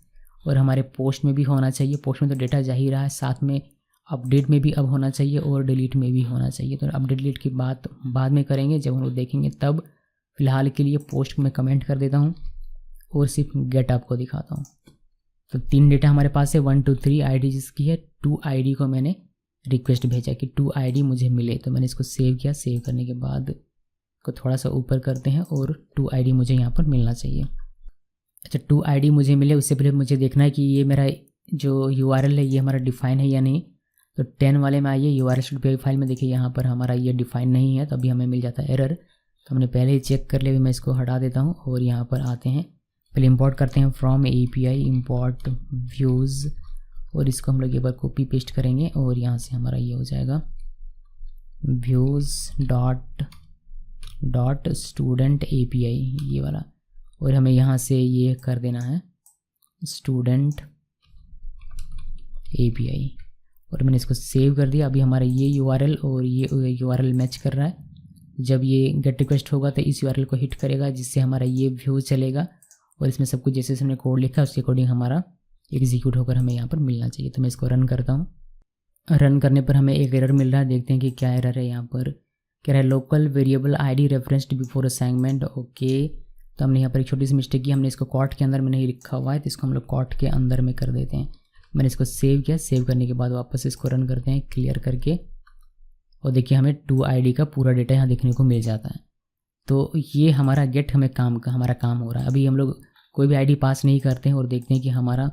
और हमारे पोस्ट में भी होना चाहिए। पोस्ट में तो डेटा जा ही रहा है, साथ में अपडेट में भी अब होना चाहिए और डिलीट में भी होना चाहिए। तो अपडेट डिलीट की बात बाद में करेंगे जब हम लोग देखेंगे तब। फिलहाल के लिए पोस्ट में कमेंट कर देता हूँ और सिर्फ गेट आपको दिखाता हूँ। तो 3 डेटा हमारे पास है, 1 2 3 ID जिसकी है। 2 ID को मैंने रिक्वेस्ट भेजा कि 2 ID मुझे मिले, तो मैंने इसको सेव किया। सेव करने के बाद को थोड़ा सा ऊपर करते हैं और 2 ID मुझे यहाँ पर मिलना चाहिए। अच्छा 2 ID मुझे मिले, उससे पहले मुझे देखना है कि ये मेरा जो URL है ये हमारा डिफ़ाइन है या नहीं। तो 10 वाले में आइए, URL फाइल में देखिए यहाँ पर हमारा ये डिफ़ाइन नहीं है, तो अभी हमें मिल जाता है एरर। तो हमने पहले ही चेक कर लिया, मैं इसको हटा देता हूँ और यहाँ पर आते हैं। पहले इंपोर्ट करते हैं फ्रॉम API इंपोर्ट व्यूज़, और इसको हम लोग एक बार कॉपी पेस्ट करेंगे और यहाँ से हमारा ये हो जाएगा व्यूज़ डॉट स्टूडेंट API ये वाला, और हमें यहाँ से ये कर देना है स्टूडेंट API, और मैंने इसको सेव कर दिया। अभी हमारा ये URL और ये URL मैच कर रहा है। जब ये गेट रिक्वेस्ट होगा तो इस URL को हिट करेगा, जिससे हमारा ये व्यू चलेगा और इसमें सब कुछ जैसे हमने कोड लिखा है उसके अकॉर्डिंग हमारा एग्जीक्यूट होकर हमें यहाँ पर मिलना चाहिए। तो मैं इसको रन करता हूँ। रन करने पर हमें एक एरर मिल रहा है, देखते हैं कि क्या एरर है। यहाँ पर कह रहा है local variable ID referenced before assignment. Okay, तो हमने यहाँ पर एक छोटी सी मिस्टेक की, हमने इसको कॉट के अंदर में नहीं लिखा हुआ है, तो इसको हम लोग कॉट के अंदर में कर देते हैं। मैंने इसको सेव किया। सेव करने के बाद वापस इसको रन करते हैं क्लियर करके, और देखिए हमें 2id का पूरा डेटा यहाँ देखने को मिल जाता है। तो ये हमारा गेट हमारा काम हो रहा है। अभी हम लोग कोई भी आईडी पास नहीं करते हैं और देखते हैं कि हमारा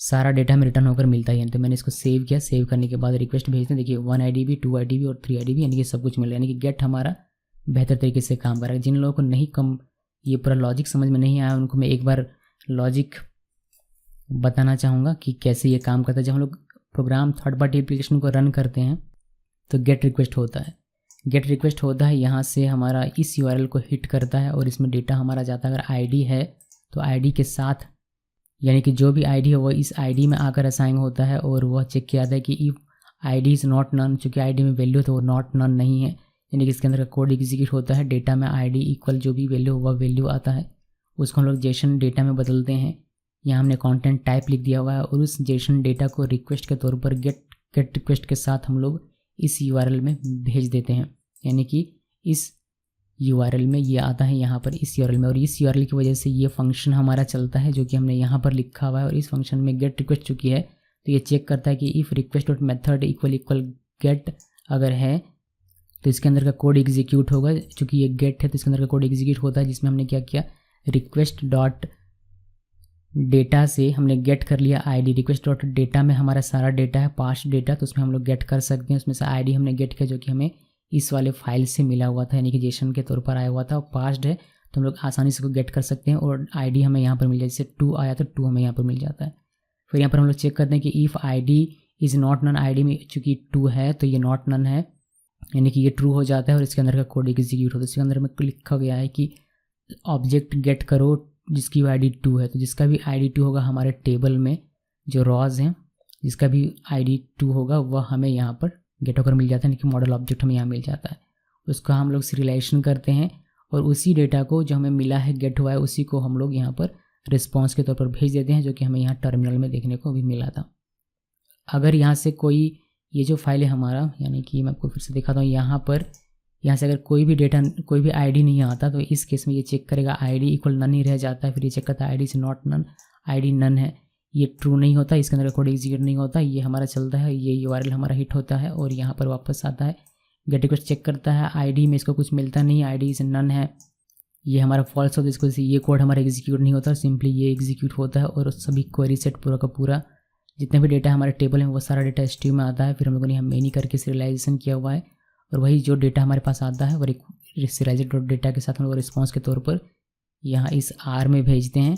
सारा डेटा हमें रिटर्न होकर मिलता है। तो मैंने इसको सेव किया। सेव करने के बाद रिक्वेस्ट भेजते हैं। देखिए 1id भी, 2id भी और 3id भी, यानी कि सब कुछ मिल रहा है। यानी कि गेट हमारा बेहतर तरीके से काम कर रहा है। जिन लोगों को नहीं ये पूरा लॉजिक समझ में नहीं आया, उनको मैं एक बार लॉजिक बताना चाहूँगा कि कैसे ये काम करता है। जब हम लोग प्रोग्राम थर्ड पार्टी एप्लीकेशन को रन करते हैं तो गेट रिक्वेस्ट होता है। गेट रिक्वेस्ट होता है, यहाँ से हमारा इस URL को हिट करता है और इसमें डेटा हमारा जाता है। अगर आईडी है तो आईडी के साथ, यानी कि जो भी आईडी है वो इस आईडी में आकर असाइन होता है, और वह चेक किया जाता है कि if ID is not none, चूँकि आईडी में वैल्यू तो वो नॉट नन नहीं है, यानी कि इसके अंदर का कोड एग्जीक्यूट होता है। डेटा में आईडी इक्वल जो भी वैल्यू वह वैल्यू आता है, उसको हम लोग जेसन डेटा में बदलते हैं। यहाँ हमने कंटेंट टाइप लिख दिया हुआ है, और उस जेसन डेटा को रिक्वेस्ट के तौर पर गेट रिक्वेस्ट के साथ हम लोग इस URL में भेज देते हैं। यानी कि इस URL में ये आता है यहाँ पर इस URL में, और इस URL की वजह से ये फंक्शन हमारा चलता है जो कि हमने यहाँ पर लिखा हुआ है। और इस फंक्शन में गेट रिक्वेस्ट चुकी है तो ये चेक करता है कि if request dot method equal get अगर है तो इसके अंदर का कोड एग्जीक्यूट होगा। चूँकि ये गेट है तो इसके अंदर का कोड एग्जीक्यूट होता है, जिसमें हमने क्या किया, रिक्वेस्ट डॉट डेटा से हमने गेट कर लिया आईडी। रिक्वेस्ट डॉट डेटा में हमारा सारा डेटा है, पास्ट डेटा, तो उसमें हम लोग गेट कर सकते हैं। उसमें से आईडी हमने गेट किया जो कि हमें इस वाले फाइल से मिला हुआ था, यानी कि जेसन के तौर पर आया हुआ था, और पास्ट है तो हम लोग आसानी से उसको गेट कर सकते हैं। और आईडी हमें यहाँ पर मिल जाए, जैसे 2 आया तो 2 हमें यहाँ पर मिल जाता है। फिर यहाँ पर हम लोग चेक करते हैं कि if ID is not none, ID में चूँकि 2 है तो ये नॉट नन है, यानी कि ये ट्रू हो जाता है और इसके अंदर का कोड एग्जीक्यूट होता है। इसके अंदर में लिखा गया है कि ऑब्जेक्ट गेट करो जिसकी आईडी 2 है, तो जिसका भी आईडी 2 होगा हमारे टेबल में जो रॉज हैं, जिसका भी आईडी 2 होगा वह हमें यहाँ पर गेट होकर मिल जाता है, यानी कि मॉडल ऑब्जेक्ट हमें यहाँ मिल जाता है। उसका हम लोग सीरियलाइजेशन करते हैं, और उसी डेटा को जो हमें मिला है गेट हुआ है उसी को हम लोग यहाँ पर रिस्पॉन्स के तौर पर भेज देते हैं, जो कि हमें यहाँ टर्मिनल में देखने को भी मिला था। अगर यहाँ से कोई ये जो फाइल है हमारा, यानी कि मैं आपको फिर से दिखाता हूँ, यहाँ से अगर कोई भी डेटा, कोई भी आईडी नहीं आता तो इस केस में ये चेक करेगा आईडी इक्वल नन ही रह जाता है। फिर ये चेक करता है ID is not none, ID none है, ये ट्रू नहीं होता, इसके अंदर कोड एग्जीक्यूट नहीं होता, ये हमारा चलता है, ये URL हमारा हिट होता है और यहाँ पर वापस आता है। गेट रिक्वेस्ट चेक करता है, आईडी में इसको कुछ मिलता नहीं, आईडी इज नन है, ये हमारा फॉल्स होता है, इसको ये कोड हमारा एग्जीक्यूट नहीं होता, सिंपली ये एग्जीक्यूट होता है। और सभी क्वेरी सेट पूरा का पूरा जितने भी डेटा हमारे टेबल में वो सारा डेटा STU में आता है। फिर हम लोगों ने यहाँ मेनी करके सीरियलाइजेशन किया हुआ है, और वही जो डेटा हमारे पास आता है वो सीरियलाइज्ड डॉट डेटा के साथ हम लोग रिस्पॉन्स के तौर पर यहाँ इस R में भेजते हैं,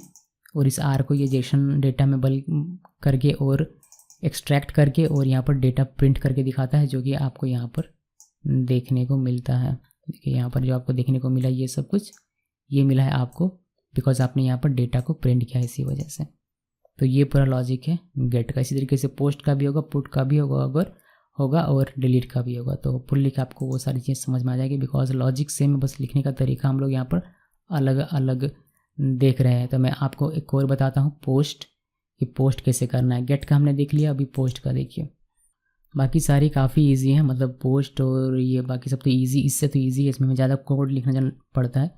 और इस R को ये जेसन डेटा में बल करके और एक्सट्रैक्ट करके और यहाँ पर डेटा प्रिंट करके दिखाता है, जो कि आपको यहाँ पर देखने को मिलता है। देखिए यहाँ पर जो आपको देखने को मिला ये सब कुछ ये मिला है आपको, बिकॉज आपने यहाँ पर डेटा को प्रिंट किया है इसी वजह से। तो ये पूरा लॉजिक है गेट का। इसी तरीके से पोस्ट का भी होगा, पुट का भी होगा और डिलीट का भी होगा। तो फुल्ली का आपको वो सारी चीज़ समझ में आ जाएगी, बिकॉज लॉजिक सेम है, बस लिखने का तरीका हम लोग यहाँ पर अलग अलग देख रहे हैं। तो मैं आपको एक और बताता हूँ पोस्ट, कि पोस्ट कैसे करना है। गेट का हमने देख लिया, अभी पोस्ट का देखिए। बाकी सारी काफ़ी इजी है, मतलब पोस्ट और ये बाकी सब तो ईजी, इससे तो ईजी है, इसमें ज़्यादा कोड लिखना पड़ता है।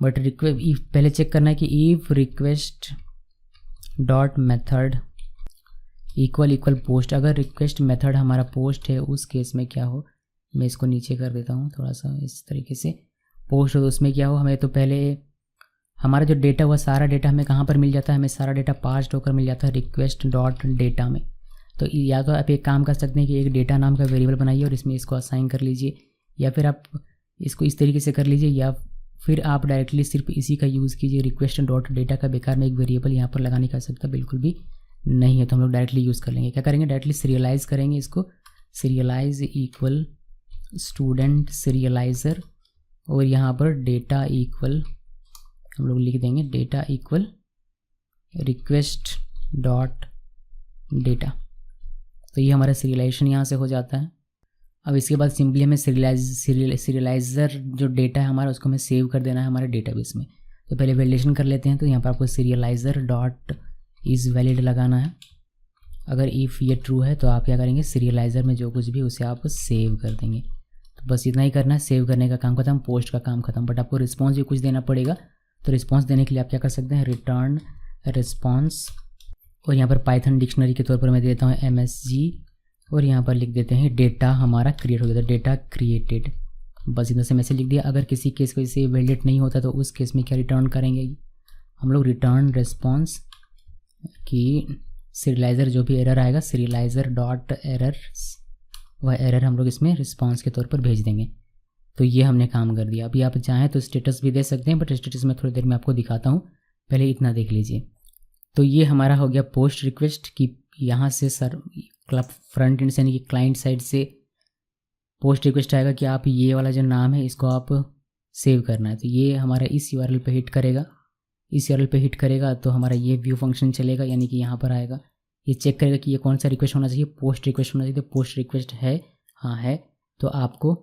बट पहले चेक करना है कि if request dot method equal post, अगर रिक्वेस्ट मेथड हमारा पोस्ट है उस केस में क्या हो, मैं इसको नीचे कर देता हूँ थोड़ा सा इस तरीके से। पोस्ट हो तो उसमें क्या हो, हमें तो पहले हमारा जो डेटा हुआ सारा डेटा हमें कहाँ पर मिल जाता है, हमें सारा डेटा पास्ड होकर मिल जाता है रिक्वेस्ट डॉट डेटा में। तो या तो आप एक काम कर सकते हैं कि एक डेटा नाम का वेरिएबल बनाइए और इसमें इसको असाइन कर लीजिए, या फिर आप इसको इस तरीके से कर लीजिए, या फिर आप डायरेक्टली सिर्फ इसी का यूज़ कीजिए। रिक्वेस्ट डॉट डेटा का बेकार में एक वेरिएबल यहाँ पर लगाने का सकता बिल्कुल भी नहीं है, तो हम लोग डायरेक्टली यूज़ कर लेंगे। क्या करेंगे, डायरेक्टली सीरियलाइज़ करेंगे इसको, सीरियलाइज इक्वल स्टूडेंट सीरियलाइज़र, और यहाँ पर डेटा इक्वल हम लोग लिख देंगे data equal request dot data. तो ये हमारा सीरियलाइजेशन यहाँ से हो जाता है। अब इसके बाद सिंपली हमें सीरियलाइज़र जो डेटा है हमारा उसको हमें सेव कर देना है हमारे डेटाबेस में। तो पहले वैलिडेशन कर लेते हैं। तो यहाँ पर आपको सीरियलाइज़र डॉट इज़ वैलिड लगाना है। अगर इफ़ ये ट्रू है तो आप क्या करेंगे, सीरियलाइज़र में जो कुछ भी उसे आप सेव कर देंगे। तो बस इतना ही करना है, सेव करने का काम खत्म, पोस्ट का काम खत्म। बट आपको रिस्पॉन्स भी कुछ देना पड़ेगा। तो रिस्पॉन्स देने के लिए आप क्या कर सकते हैं, रिटर्न रिस्पॉन्स और यहाँ पर पाइथन डिक्शनरी के तौर पर मैं देता हूँ MSG और यहाँ पर लिख देते हैं डेटा हमारा क्रिएट हो गया था, डेटा क्रिएटेड। बस इधर से मैसेज लिख दिया। अगर किसी केस को इसे वैलिडेट नहीं होता तो उस केस में क्या रिटर्न करेंगे हम लोग, रिटर्न रिस्पॉन्स की सीरियलाइज़र जो भी एरर आएगा सीरियलाइज़र डॉट एरर्स, वह एरर हम लोग इसमें रिस्पॉन्स के तौर पर भेज देंगे। तो ये हमने काम कर दिया। अभी आप चाहें तो स्टेटस भी दे सकते हैं, बट स्टेटस में थोड़ी देर में आपको दिखाता हूँ, पहले इतना देख लीजिए। तो ये हमारा हो गया पोस्ट रिक्वेस्ट कि यहाँ से सर फ्रंट एंड से यानी कि क्लाइंट साइड से पोस्ट रिक्वेस्ट आएगा कि आप ये वाला जो नाम है इसको आप सेव करना है। तो ये हमारा इस URL पे हिट करेगा, इस URL पे हिट करेगा तो हमारा ये व्यू फंक्शन चलेगा, यानी कि यहाँ पर आएगा, ये चेक करेगा कि ये कौन सा रिक्वेस्ट होना चाहिए, पोस्ट रिक्वेस्ट होना चाहिए। तो पोस्ट रिक्वेस्ट है, हाँ है, तो आपको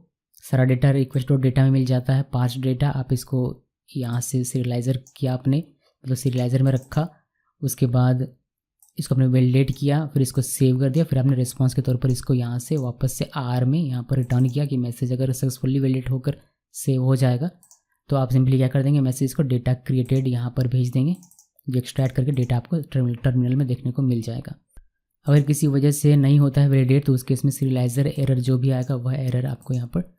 सारा डेटा रिक्वेस्ट और डेटा में मिल जाता है, 5 डेटा। आप इसको यहाँ से सीरियलाइज़र किया आपने, मतलब सीरियलाइज़र में रखा, उसके बाद इसको आपने वैलिडेट किया, फिर इसको सेव कर दिया, फिर आपने रिस्पांस के तौर पर इसको यहाँ से वापस से R में यहाँ पर रिटर्न किया कि मैसेज अगर सक्सेसफुली वैलिडेट होकर सेव हो जाएगा तो आप सिंपली क्या कर देंगे, मैसेज को डेटा क्रिएटेड यहाँ पर भेज देंगे, जो एक्सट्रैक्ट करके डेटा आपको टर्मिनल में देखने को मिल जाएगा। अगर किसी वजह से नहीं होता है वैलिडेट तो उस केस में सीरियलाइज़र एरर जो भी आएगा वह एरर आपको यहाँ पर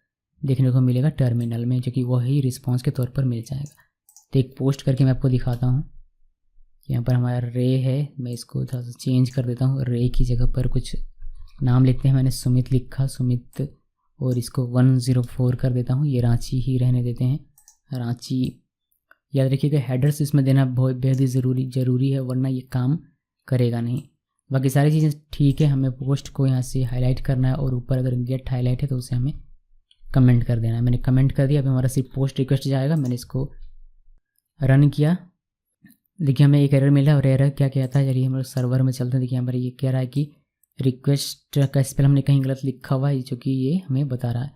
देखने को मिलेगा टर्मिनल में, जो कि वही रिस्पांस के तौर पर मिल जाएगा। तो एक पोस्ट करके मैं आपको दिखाता हूँ। यहाँ पर हमारा रे है, मैं इसको थोड़ा सा चेंज कर देता हूँ, रे की जगह पर कुछ नाम लिखते हैं, मैंने सुमित लिखा, सुमित, और इसको 104 कर देता हूँ, ये रांची ही रहने देते हैं, रांची। याद रखिएगा हेडर्स इसमें देना बहुत बेहद ही ज़रूरी है, वरना ये काम करेगा नहीं। बाकी सारी चीज़ें ठीक है, हमें पोस्ट को यहाँ से हाईलाइट करना है और ऊपर अगर गेट हाईलाइट है तो उसे हमें कमेंट कर देना है। मैंने कमेंट कर दिया, अभी हमारा सिर्फ पोस्ट रिक्वेस्ट जाएगा। मैंने इसको रन किया, देखिए हमें एक एरर मिला, और एरर क्या कहता है, चलिए हम लोग सर्वर में चलते हैं। देखिए यहाँ पर ये कह रहा है कि रिक्वेस्ट का स्पेल हमने कहीं गलत लिखा हुआ है, जो कि ये हमें बता रहा है,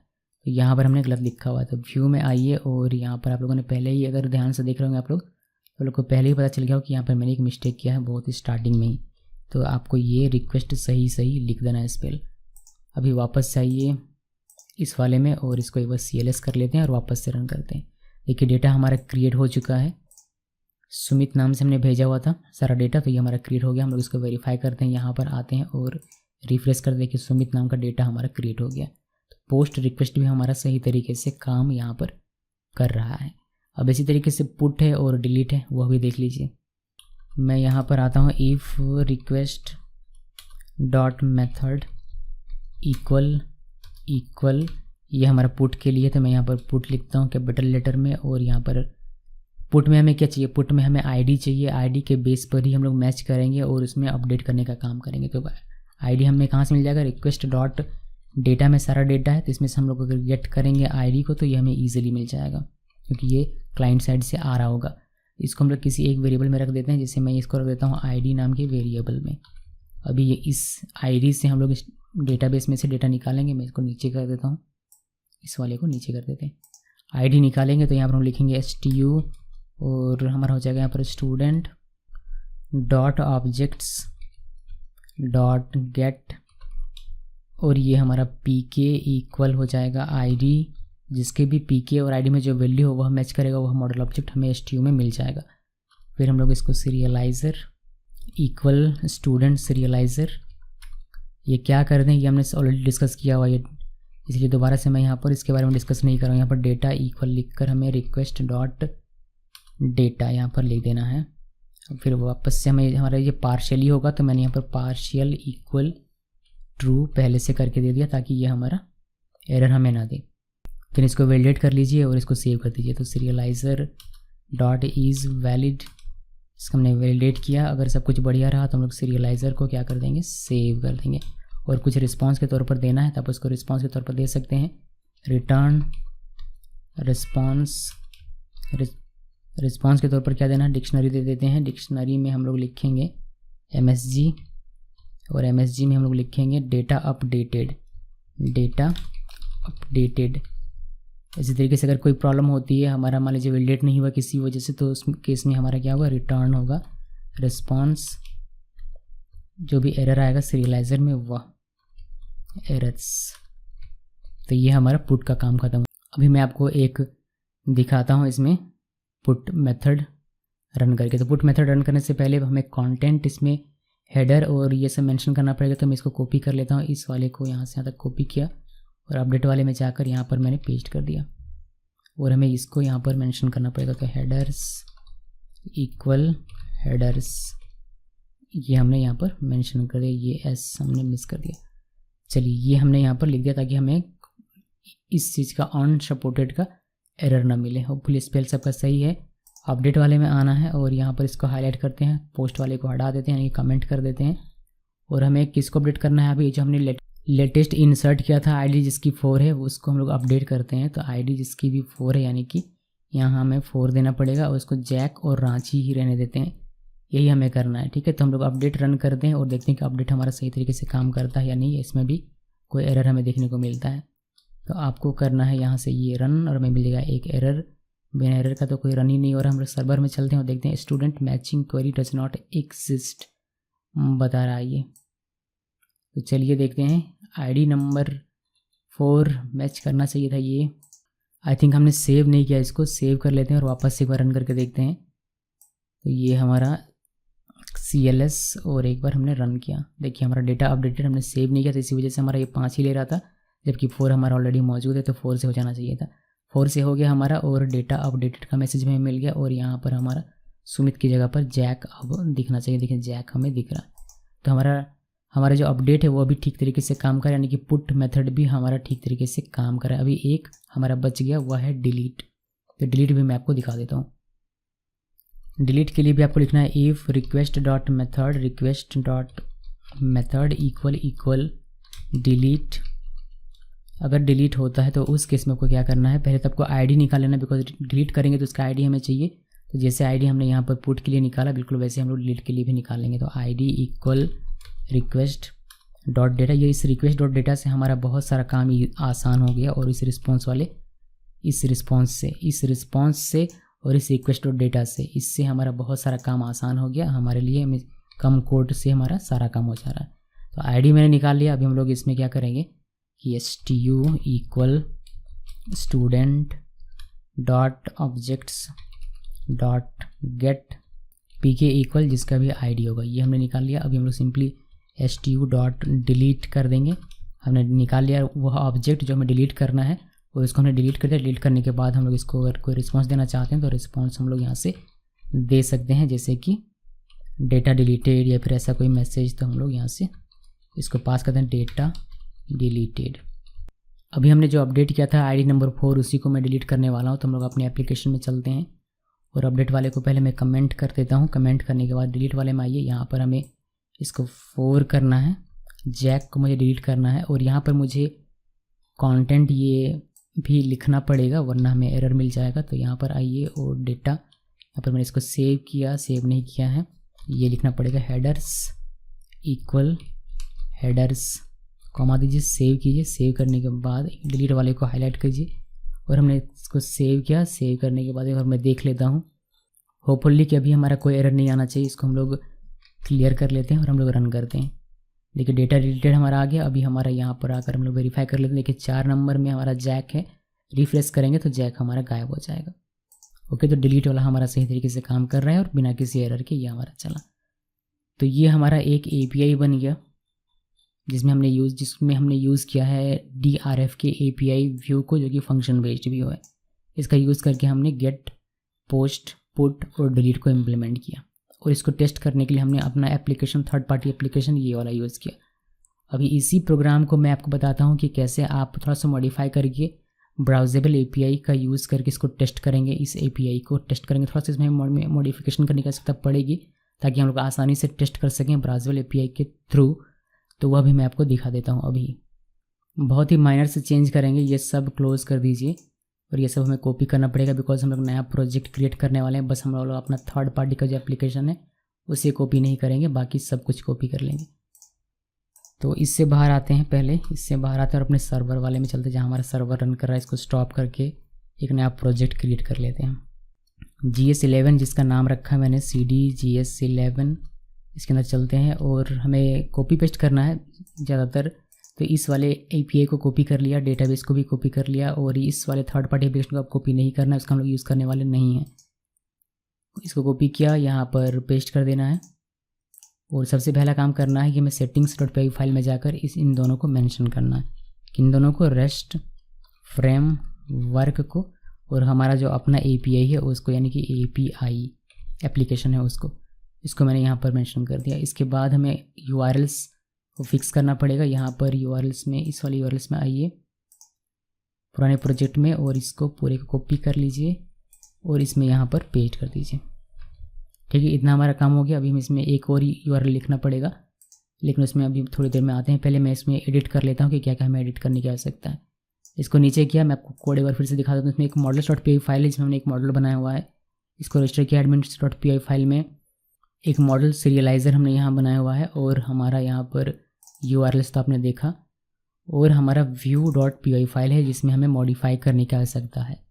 तो यहाँ पर हमने गलत लिखा हुआ है। तो व्यू में आइए और यहाँ पर आप लोगों ने पहले ही अगर ध्यान से देख रहे होंगे आप लोग को पहले ही पता चल गया हो कि यहाँ पर मैंने एक मिस्टेक किया है बहुत ही स्टार्टिंग में ही। तो आपको ये रिक्वेस्ट सही लिख देना है स्पेल। अभी वापस से आइए इस वाले में और इसको एक बार CLS कर लेते हैं और वापस से रन करते हैं। देखिए डेटा हमारा क्रिएट हो चुका है, सुमित नाम से हमने भेजा हुआ था सारा डेटा, तो ये हमारा क्रिएट हो गया। हम लोग इसको वेरीफाई करते हैं, यहाँ पर आते हैं और रिफ्रेश कर दें कि सुमित नाम का डेटा हमारा क्रिएट हो गया। तो पोस्ट रिक्वेस्ट भी हमारा सही तरीके से काम यहाँ पर कर रहा है। अब इसी तरीके से पुट है और डिलीट है, वह भी देख लीजिए। मैं यहाँ पर आता हूँ, if request dot method equal ये हमारा पुट के लिए, तो मैं यहाँ पर पुट लिखता हूँ कैपिटल लेटर में। और यहाँ पर पुट में हमें क्या चाहिए, पुट में हमें ID चाहिए, ID के बेस पर ही हम लोग मैच करेंगे और उसमें अपडेट करने का काम करेंगे। तो ID हमें कहाँ से मिल जाएगा, रिक्वेस्ट डॉट डेटा में सारा डेटा है, तो इसमें से हम लोग अगर गेट करेंगे ID को तो ये हमें ईजिली मिल जाएगा, क्योंकि ये क्लाइंट साइड से आ रहा होगा। इसको हम लोग किसी एक वेरिएबल में रख देते हैं, जैसे मैं इसको रख देता हूँ ID नाम के वेरिएबल में। अभी ये इस ID से हम लोग इस डेटाबेस में से डेटा निकालेंगे। मैं इसको नीचे कर देता हूँ, इस वाले को नीचे कर देते हैं। ID निकालेंगे तो यहाँ पर हम लिखेंगे STU और हमारा हो जाएगा यहाँ पर student dot objects dot gate, और ये हमारा PK इक्वल हो जाएगा ID, जिसके भी PK और ID में जो वैल्यू हो वह मैच करेगा, वह मॉडल ऑब्जेक्ट हमें STU में मिल जाएगा। फिर हम लोग इसको सीरियलाइज़र इक्वल स्टूडेंट सीरियलाइज़र, ये क्या कर दें ये हमने ऑलरेडी डिस्कस किया हुआ है, इसलिए दोबारा से मैं यहाँ पर इसके बारे में डिस्कस नहीं कर रहा हूँ। यहाँ पर डेटा इक्वल लिखकर हमें रिक्वेस्ट डॉट डेटा यहाँ पर लिख देना है। फिर वापस से हमें हमारा ये पार्शियली होगा, तो मैंने यहाँ पर पार्शियल इक्वल ट्रू पहले से करके दे दिया ताकि ये हमारा एरर हमें ना दे। फिर इसको वैलिडेट कर लीजिए और इसको सेव कर दीजिए। तो सीरियलाइज़र डॉट इज़ वैलिड, इसको हमने वैलिडेट किया। अगर सब कुछ बढ़िया रहा तो हम लोग सीरियलाइज़र को क्या कर देंगे, सेव कर देंगे। और कुछ रिस्पांस के तौर पर देना है तो आप उसको रिस्पांस के तौर पर दे सकते हैं, रिटर्न रिस्पांस। रिस्पांस के तौर पर क्या देना है, डिक्शनरी दे देते हैं। डिक्शनरी में हम लोग लिखेंगे MSG, और MSG में हम लोग लिखेंगे डेटा अपडेटेड, डेटा अपडेटेड। इसी तरीके से अगर कोई प्रॉब्लम होती है, हमारा मान लीजिए वैलिडेट नहीं हुआ किसी वजह से, तो उस केस में हमारा क्या होगा, रिटर्न होगा रिस्पांस, जो भी एरर आएगा सीरियलाइज़र में वह एरर्स। तो ये हमारा पुट का काम खत्म। अभी मैं आपको एक दिखाता हूँ इसमें पुट मेथड रन करके। तो पुट मेथड रन करने से पहले हमें कंटेंट इसमें हेडर और ये सब मेंशन करना पड़ेगा। तो मैं इसको कॉपी कर लेता हूँ, इस वाले को यहाँ से यहाँ तक कॉपी किया और अपडेट वाले में जाकर यहाँ पर मैंने पेस्ट कर दिया और हमें इसको यहाँ पर मेंशन करना पड़ेगा। तो हेडर्स इक्वल हेडर्स, ये हमने यहाँ पर मेंशन कर दिया, ये एस हमने मिस कर दिया। चलिए ये हमने यहाँ पर लिख दिया ताकि हमें इस चीज़ का अनसपोर्टेड का एरर ना मिले। होपफुली स्पेल सबका सही है। अपडेट वाले में आना है और यहाँ पर इसको हाईलाइट करते हैं, पोस्ट वाले को हटा देते हैं, यानी कमेंट कर देते हैं। और हमें किसको अपडेट करना है, अभी जो हमने लेटेस्ट इंसर्ट किया था आईडी जिसकी 4 है उसको हम लोग अपडेट करते हैं। तो आईडी जिसकी भी 4 है यानी कि यहाँ हमें 4 देना पड़ेगा और उसको जैक और रांची ही रहने देते हैं, यही हमें करना है। ठीक है, तो हम लोग अपडेट रन करते हैं और देखते हैं कि अपडेट हमारा सही तरीके से काम करता है या नहीं, इसमें भी कोई एरर हमें देखने को मिलता है। तो आपको करना है यहाँ से ये रन और हमें मिलेगा एक एरर। बिना एरर का तो कोई रन ही नहीं हो रहा। हम लोग सर्वर में चलते हैं और देखते हैं student matching query does not exist बता रहा है ये। तो चलिए देखते हैं, आईडी नंबर 4 मैच करना चाहिए था ये। आई थिंक हमने सेव नहीं किया, इसको सेव कर लेते हैं और वापस से एक बार रन करके देखते हैं। तो ये हमारा CLS और एक बार हमने रन किया, देखिए हमारा डेटा अपडेटेड, हमने सेव नहीं किया तो इसी वजह से हमारा ये 5 ही ले रहा था, जबकि 4 हमारा ऑलरेडी मौजूद है। तो 4 से हो जाना चाहिए था, 4 से हो गया हमारा और डेटा अपडेटेड का मैसेज हमें मिल गया। और यहाँ पर हमारा सुमित की जगह पर जैक अब दिखना चाहिए, देखिए जैक हमें दिख रहा। तो हमारा जो अपडेट है वो अभी ठीक तरीके से काम कर रहा है, यानी कि पुट मेथड भी हमारा ठीक तरीके से काम कर रहा है। अभी एक हमारा बच गया, वह है डिलीट। तो डिलीट भी मैं आपको दिखा देता हूँ। डिलीट के लिए भी आपको लिखना है if request dot method equal delete. अगर डिलीट होता है तो उस केस में आपको क्या करना है, पहले तो आपको आईडी निकाल लेना, बिकॉज डिलीट करेंगे तो उसका आईडी हमें चाहिए। तो जैसे आईडी हमने यहाँ पर पुट के लिए निकाला, बिल्कुल वैसे हम लोग डिलीट के लिए भी निकाल लेंगे। तो ID equal request dot data, ये इस रिक्वेस्ट डॉट डेटा से हमारा बहुत सारा काम आसान हो गया। और इस रिस्पॉन्स से और इस रिक्वेस्ट डॉट डेटा से, इससे हमारा बहुत सारा काम आसान हो गया हमारे लिए। हमें कम कोड से हमारा सारा काम हो जा रहा है। तो आईडी मैंने निकाल लिया। अभी हम लोग इसमें क्या करेंगे कि stu equal student dot objects dot gate pk equal जिसका भी आईडी होगा, ये हमने निकाल लिया। अभी हम लोग सिंपली stu डॉट डिलीट कर देंगे। हमने निकाल लिया वह ऑब्जेक्ट जो हमें डिलीट करना है और इसको हमने डिलीट कर दिया। डिलीट करने के बाद हम लोग इसको अगर कोई रिस्पॉन्स देना चाहते हैं तो रिस्पॉन्स हम लोग यहाँ से दे सकते हैं, जैसे कि डेटा डिलीटेड या फिर ऐसा कोई मैसेज। तो हम लोग यहाँ से इसको पास करते हैं डेटा डिलीटेड। अभी हमने जो अपडेट किया था आईडी नंबर 4 उसी को मैं डिलीट करने वाला हूँ। तो हम लोग अपने एप्लीकेशन में चलते हैं और अपडेट वाले को पहले मैं कमेंट कर देता हूँ। कमेंट करने के बाद डिलीट वाले में आइए, यहाँ पर हमें इसको 4 करना है, जैक को मुझे डिलीट करना है और यहाँ पर मुझे कंटेंट ये भी लिखना पड़ेगा वरना हमें एरर मिल जाएगा। तो यहाँ पर आइए और डेटा, यहाँ पर मैंने इसको सेव किया, सेव नहीं किया है, ये लिखना पड़ेगा हेडर्स इक्वल हेडर्स, कॉमा दीजिए, सेव कीजिए। सेव करने के बाद डिलीट वाले को हाईलाइट कीजिए और हमने इसको सेव किया। सेव करने के बाद एक बार मैं देख लेता हूँ, होपफुली कि अभी हमारा कोई एरर नहीं आना चाहिए। इसको हम लोग क्लियर कर लेते हैं और हम लोग रन करते हैं। देखिए डेटा डिलीटेड हमारा आ गया। अभी हमारा यहाँ पर आकर हम लोग वेरीफाई कर लेते हैं। देखिए 4 नंबर में हमारा जैक है, रिफ्रेश करेंगे तो जैक हमारा गायब हो जाएगा। ओके, तो डिलीट वाला हमारा सही तरीके से काम कर रहा है और बिना किसी एरर के ये हमारा चला। तो ये हमारा एक API बन गया जिसमें हमने यूज़ किया है DRF के API व्यू को, जो कि फंक्शन बेस्ड व्यू है। इसका यूज़ करके हमने गेट, पोस्ट, पुट और डिलीट को इम्प्लीमेंट किया और इसको टेस्ट करने के लिए हमने अपना एप्लीकेशन, थर्ड पार्टी एप्लीकेशन ये वाला यूज़ किया। अभी इसी प्रोग्राम को मैं आपको बताता हूँ कि कैसे आप थोड़ा सा मॉडिफाई करके ब्राउजेबल API का यूज़ करके इसको टेस्ट करेंगे। इस API को टेस्ट करेंगे, थोड़ा सा इसमें मॉडिफिकेशन करने की आवश्यकता पड़ेगी ताकि हम लोग आसानी से टेस्ट कर सकें ब्राउजेबल API के थ्रू। तो वह भी मैं आपको दिखा देता हूँ। अभी बहुत ही माइनर से चेंज करेंगे, ये सब क्लोज़ कर दीजिए और ये सब हमें कॉपी करना पड़ेगा बिकॉज हम लोग नया प्रोजेक्ट क्रिएट करने वाले हैं। बस हम लोग अपना थर्ड पार्टी का जो एप्लीकेशन है उसे कॉपी नहीं करेंगे, बाकी सब कुछ कॉपी कर लेंगे। तो इससे बाहर आते हैं, पहले इससे बाहर आते हैं और अपने सर्वर वाले में चलते हैं जहाँ हमारा सर्वर रन कर रहा है। इसको स्टॉप करके एक नया प्रोजेक्ट क्रिएट कर लेते हैं, GS11 जिसका नाम रखा है मैंने CDGS11। इसके अंदर चलते हैं और हमें कॉपी पेस्ट करना है ज़्यादातर। तो इस वाले API को कॉपी कर लिया, डेटाबेस को भी कॉपी कर लिया और इस वाले थर्ड पार्टी एप्लीकेशन को आप कॉपी नहीं करना है, उसका हम लोग यूज़ करने वाले नहीं हैं। इसको कॉपी किया, यहाँ पर पेस्ट कर देना है और सबसे पहला काम करना है कि हमें settings.py फाइल में जाकर इन दोनों को मेंशन करना है, इन दोनों को रेस्ट फ्रेमवर्क को और हमारा जो अपना API है उसको, यानी कि API एप्लीकेशन है उसको, इसको मैंने यहाँ पर मेंशन कर दिया। इसके बाद हमें URLs को फिक्स करना पड़ेगा। यहाँ पर URLs में, इस वाली URLs में आइए पुराने प्रोजेक्ट में और इसको पूरे को कॉपी कर लीजिए और इसमें यहाँ पर पेस्ट कर दीजिए। ठीक है, इतना हमारा काम हो गया। अभी हम इसमें एक और URL लिखना पड़ेगा, लेकिन उसमें अभी थोड़ी देर में आते हैं। पहले मैं इसमें एडिट कर लेता हूँ कि क्या क्या हमें एडिट करने की आवश्यकता है। इसको नीचे किया, मैं आपको कोड एक बार फिर से दिखा देता हूँ। इसमें एक models.py फाइल है जिसमें हमने एक मॉडल बनाया हुआ है, इसको रजिस्टर किया। admins.py फाइल में एक मॉडल सीरियलाइज़र हमने यहाँ बनाया हुआ है और हमारा यहाँ पर URLs तो आपने देखा, और हमारा view.py फाइल है जिसमें हमें मॉडिफाई करने की आवश्यकता है।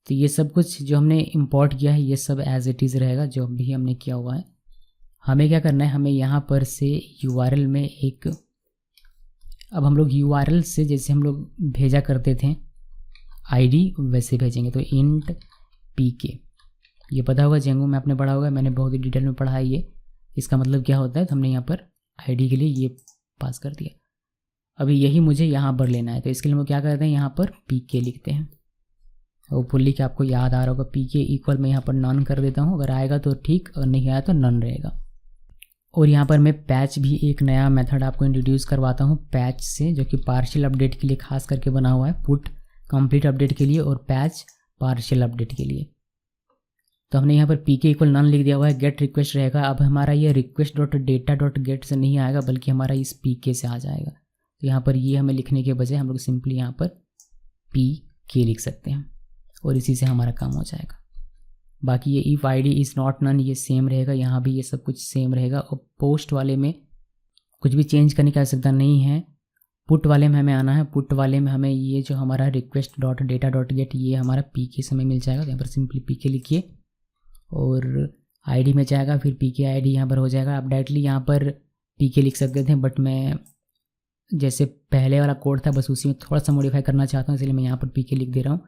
तो ये सब कुछ जो हमने इंपोर्ट किया है ये सब एज इट इज़ रहेगा जो भी हमने किया हुआ है। हमें क्या करना है, हमें यहाँ पर से URL में एक, अब हम लोग URL से जैसे हम लोग भेजा करते थे ID वैसे भेजेंगे। तो int pk, ये पता होगा जेंगो में आपने पढ़ा होगा, मैंने बहुत ही डिटेल में पढ़ा है ये। इसका मतलब क्या होता है, तो हमने यहाँ पर ID के लिए ये पास कर दिया। अभी यही मुझे यहाँ पर लेना है, तो इसके लिए हम क्या करते हैं, यहाँ पर pk लिखते हैं। होपफुली कि आपको याद आ रहा होगा। pk इक्वल मैं यहाँ पर नन कर देता हूँ, अगर आएगा तो ठीक, अगर नहीं आया तो नन रहेगा। और यहाँ पर मैं पैच भी एक नया मेथड आपको इंट्रोड्यूस करवाता हूँ पैच से, जो कि पार्शियल अपडेट के लिए खास करके बना हुआ है, पुट कंप्लीट अपडेट के लिए और पैच पार्शियल अपडेट के लिए। तो हमने यहाँ पर pk इक्वल नन लिख दिया हुआ है, गेट रिक्वेस्ट रहेगा। अब हमारा ये request.data.get से नहीं आएगा बल्कि हमारा इस pk से आ जाएगा। तो यहाँ पर ये हमें लिखने के बजाय हम लोग सिंपली यहाँ पर pk लिख सकते हैं और इसी से हमारा काम हो जाएगा। बाकी ये if ID is not none ये सेम रहेगा, यहाँ भी ये सब कुछ सेम रहेगा। और पोस्ट वाले में कुछ भी चेंज करने की आवश्यकता नहीं है। पुट वाले में हमें आना है, पुट वाले में हमें ये जो हमारा request.data.get ये हमारा pk से हमें मिल जाएगा। तो यहाँ पर सिंपली pk लिखिए और ID में जाएगा, फिर pk ID यहाँ पर हो जाएगा। आप डायरेक्टली यहाँ पर pk लिख सकते थे, बट मैं जैसे पहले वाला कोड था बस उसी में थोड़ा सा मॉडिफाई करना चाहता हूँ, इसलिए मैं यहाँ पर pk लिख दे रहा हूँ।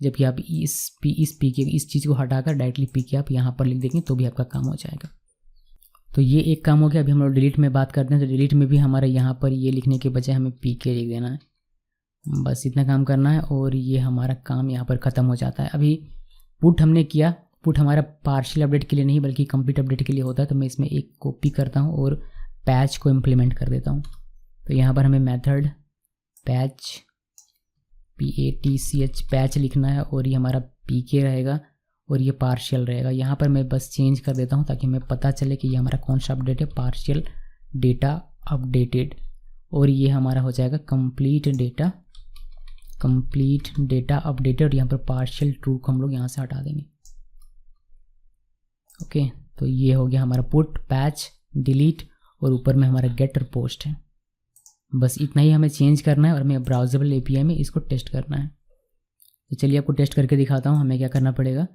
जबकि आप इस pk इस चीज़ को हटाकर डायरेक्टली pk आप यहाँ पर लिख देंगे तो भी आपका काम हो जाएगा। तो ये एक काम हो गया। अभी हम लोग डिलीट में बात करते हैं, तो डिलीट में भी हमारा यहाँ पर ये लिखने के बजाय हमें pk लिख देना है, बस इतना काम करना है और ये हमारा काम यहाँ पर ख़त्म हो जाता है। अभी पुट हमने किया, पुट हमारा पार्शियल अपडेट के लिए नहीं बल्कि कंप्लीट अपडेट के लिए होता है। तो मैं इसमें एक कॉपी करता हूँ और पैच को इम्प्लीमेंट कर देता हूँ। तो यहाँ पर हमें मेथड पैच PATCH पैच लिखना है और ये हमारा pk रहेगा और ये पार्शियल रहेगा। यहाँ पर मैं बस चेंज कर देता हूँ ताकि हमें पता चले कि ये हमारा कौन सा अपडेट है, पार्शियल डेटा अपडेटेड, और ये हमारा हो जाएगा कंप्लीट डेटा अपडेटेड। और यहाँ पर पार्शियल ट्रू को हम लोग यहाँ से हटा देंगे। ओके, तो ये हो गया हमारा पुट, पैच, डिलीट और ऊपर में हमारा गेट और पोस्ट है। बस इतना ही हमें चेंज करना है और हमें ब्राउजेबल API में इसको टेस्ट करना है। तो चलिए आपको टेस्ट करके दिखाता हूँ हमें क्या करना पड़ेगा।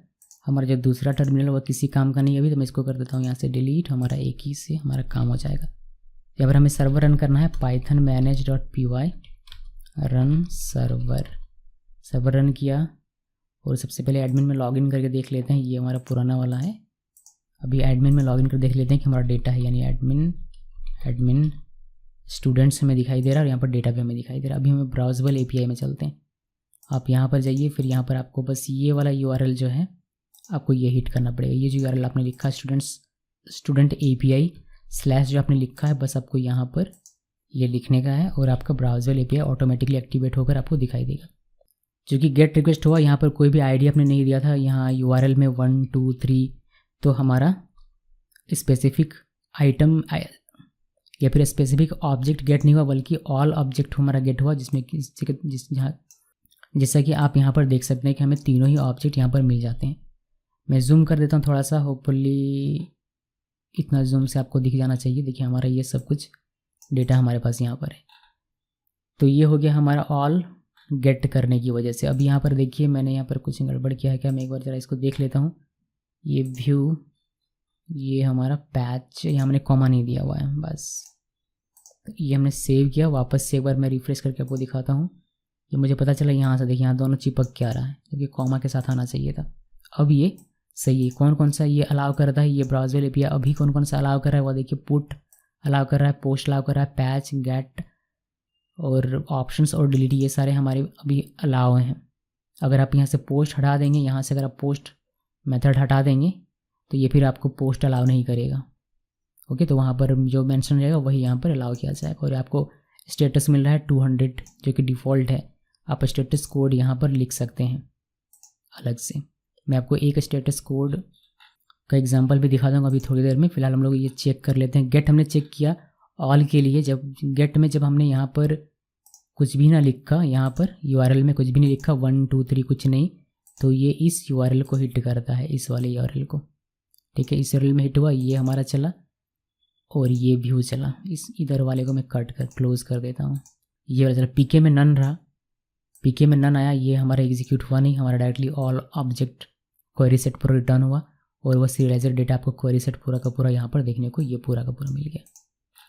हमारा जो दूसरा टर्मिनल वो किसी काम का नहीं है अभी, तो मैं इसको कर देता हूँ यहाँ से डिलीट, हमारा एक ही से हमारा काम हो जाएगा। यहाँ पर हमें सर्वर रन करना है, python manage.py run server run किया और सबसे पहले एडमिन में लॉगिन करके देख लेते हैं। ये हमारा पुराना वाला है। अभी एडमिन में लॉगिन कर देख लेते हैं कि हमारा डेटा है, यानी एडमिन स्टूडेंट्स हमें दिखाई दे रहा है और यहाँ पर डेटा भी हमें दिखाई दे रहा है। अभी हमें ब्राउजेबल API में चलते हैं। आप यहाँ पर जाइए, फिर यहाँ पर आपको बस ये वाला URL जो है आपको ये हिट करना पड़ेगा। ये जो URL आपने लिखा है स्टूडेंट API / जो आपने लिखा है, बस आपको यहाँ पर ये लिखने का है और आपका ब्राउजेबल API ऑटोमेटिकली एक्टिवेट होकर आपको दिखाई देगा। जो कि गेट रिक्वेस्ट हुआ, यहाँ पर कोई भी ID आपने नहीं दिया था, यहाँ URL में 1 2 3, तो हमारा स्पेसिफिक आइटम या फिर स्पेसिफिक ऑब्जेक्ट गेट नहीं हुआ बल्कि ऑल ऑब्जेक्ट हमारा गेट हुआ, जिसमें जैसा कि आप यहाँ पर देख सकते हैं कि हमें तीनों ही ऑब्जेक्ट यहाँ पर मिल जाते हैं। मैं जूम कर देता हूँ थोड़ा सा, होपफुली इतना जूम से आपको दिख जाना चाहिए। देखिए हमारा ये सब कुछ डेटा हमारे पास यहाँ पर है। तो ये हो गया हमारा ऑल गेट करने की वजह से। अब यहाँ पर देखिए मैंने यहाँ पर कुछ गड़बड़ किया है क्या, मैं एक बार ज़रा इसको देख लेता हूँ। ये व्यू, ये हमारा पैच, यहाँ हमने कॉमा नहीं दिया हुआ है, बस तो ये हमने सेव किया। वापस से एक बार मैं रिफ्रेश करके आपको दिखाता हूँ। ये मुझे पता चला यहाँ से, देखिए यहाँ दोनों चिपक क्या रहा है क्योंकि कॉमा के साथ आना चाहिए था। अब ये सही है। कौन कौन सा ये अलाउ कर रहा है, ये ब्राउज़र एपीआई अभी कौन कौन सा अलाउ कर रहा है वो देखिए, पुट अलाउ कर रहा है, पोस्ट अलाउ कर रहा है, पैच, गेट और ऑप्शंस और डिलीट, ये सारे हमारे अभी अलाउ हैं। अगर आप यहाँ से पोस्ट हटा देंगे, यहाँ से अगर आप पोस्ट मेथड हटा देंगे तो ये फिर आपको पोस्ट अलाउ नहीं करेगा। ओके, तो वहाँ पर जो मेंशन रहेगा वही यहाँ पर अलाउ किया जाएगा। और आपको स्टेटस मिल रहा है 200 जो कि डिफ़ॉल्ट है। आप स्टेटस कोड यहाँ पर लिख सकते हैं अलग से। मैं आपको एक स्टेटस कोड का एग्जांपल भी दिखा दूँगा अभी थोड़ी देर में। फ़िलहाल हम लोग ये चेक कर लेते हैं। गेट हमने चेक किया ऑल के लिए। जब गेट में जब हमने यहाँ पर कुछ भी ना लिखा, यहाँ पर यूआरएल में कुछ भी नहीं लिखा, 1 2 3 कुछ नहीं, तो ये इस यूआरएल को हिट करता है, इस वाले यूआरएल को। ठीक है, इस यूआरएल में हिट हुआ, ये हमारा चला और ये व्यू चला। इस इधर वाले को मैं कट कर क्लोज कर देता हूँ। ये वाला चला, पीके में नन रहा, पीके में नन आया, ये हमारा एग्जीक्यूट हुआ नहीं, हमारा directly all object query set पूरा रिटर्न हुआ और वह सीरियलाइजर डेटा आपको क्वेरी सेट पूरा का पूरा यहाँ पर देखने को ये पूरा का पूरा मिल गया।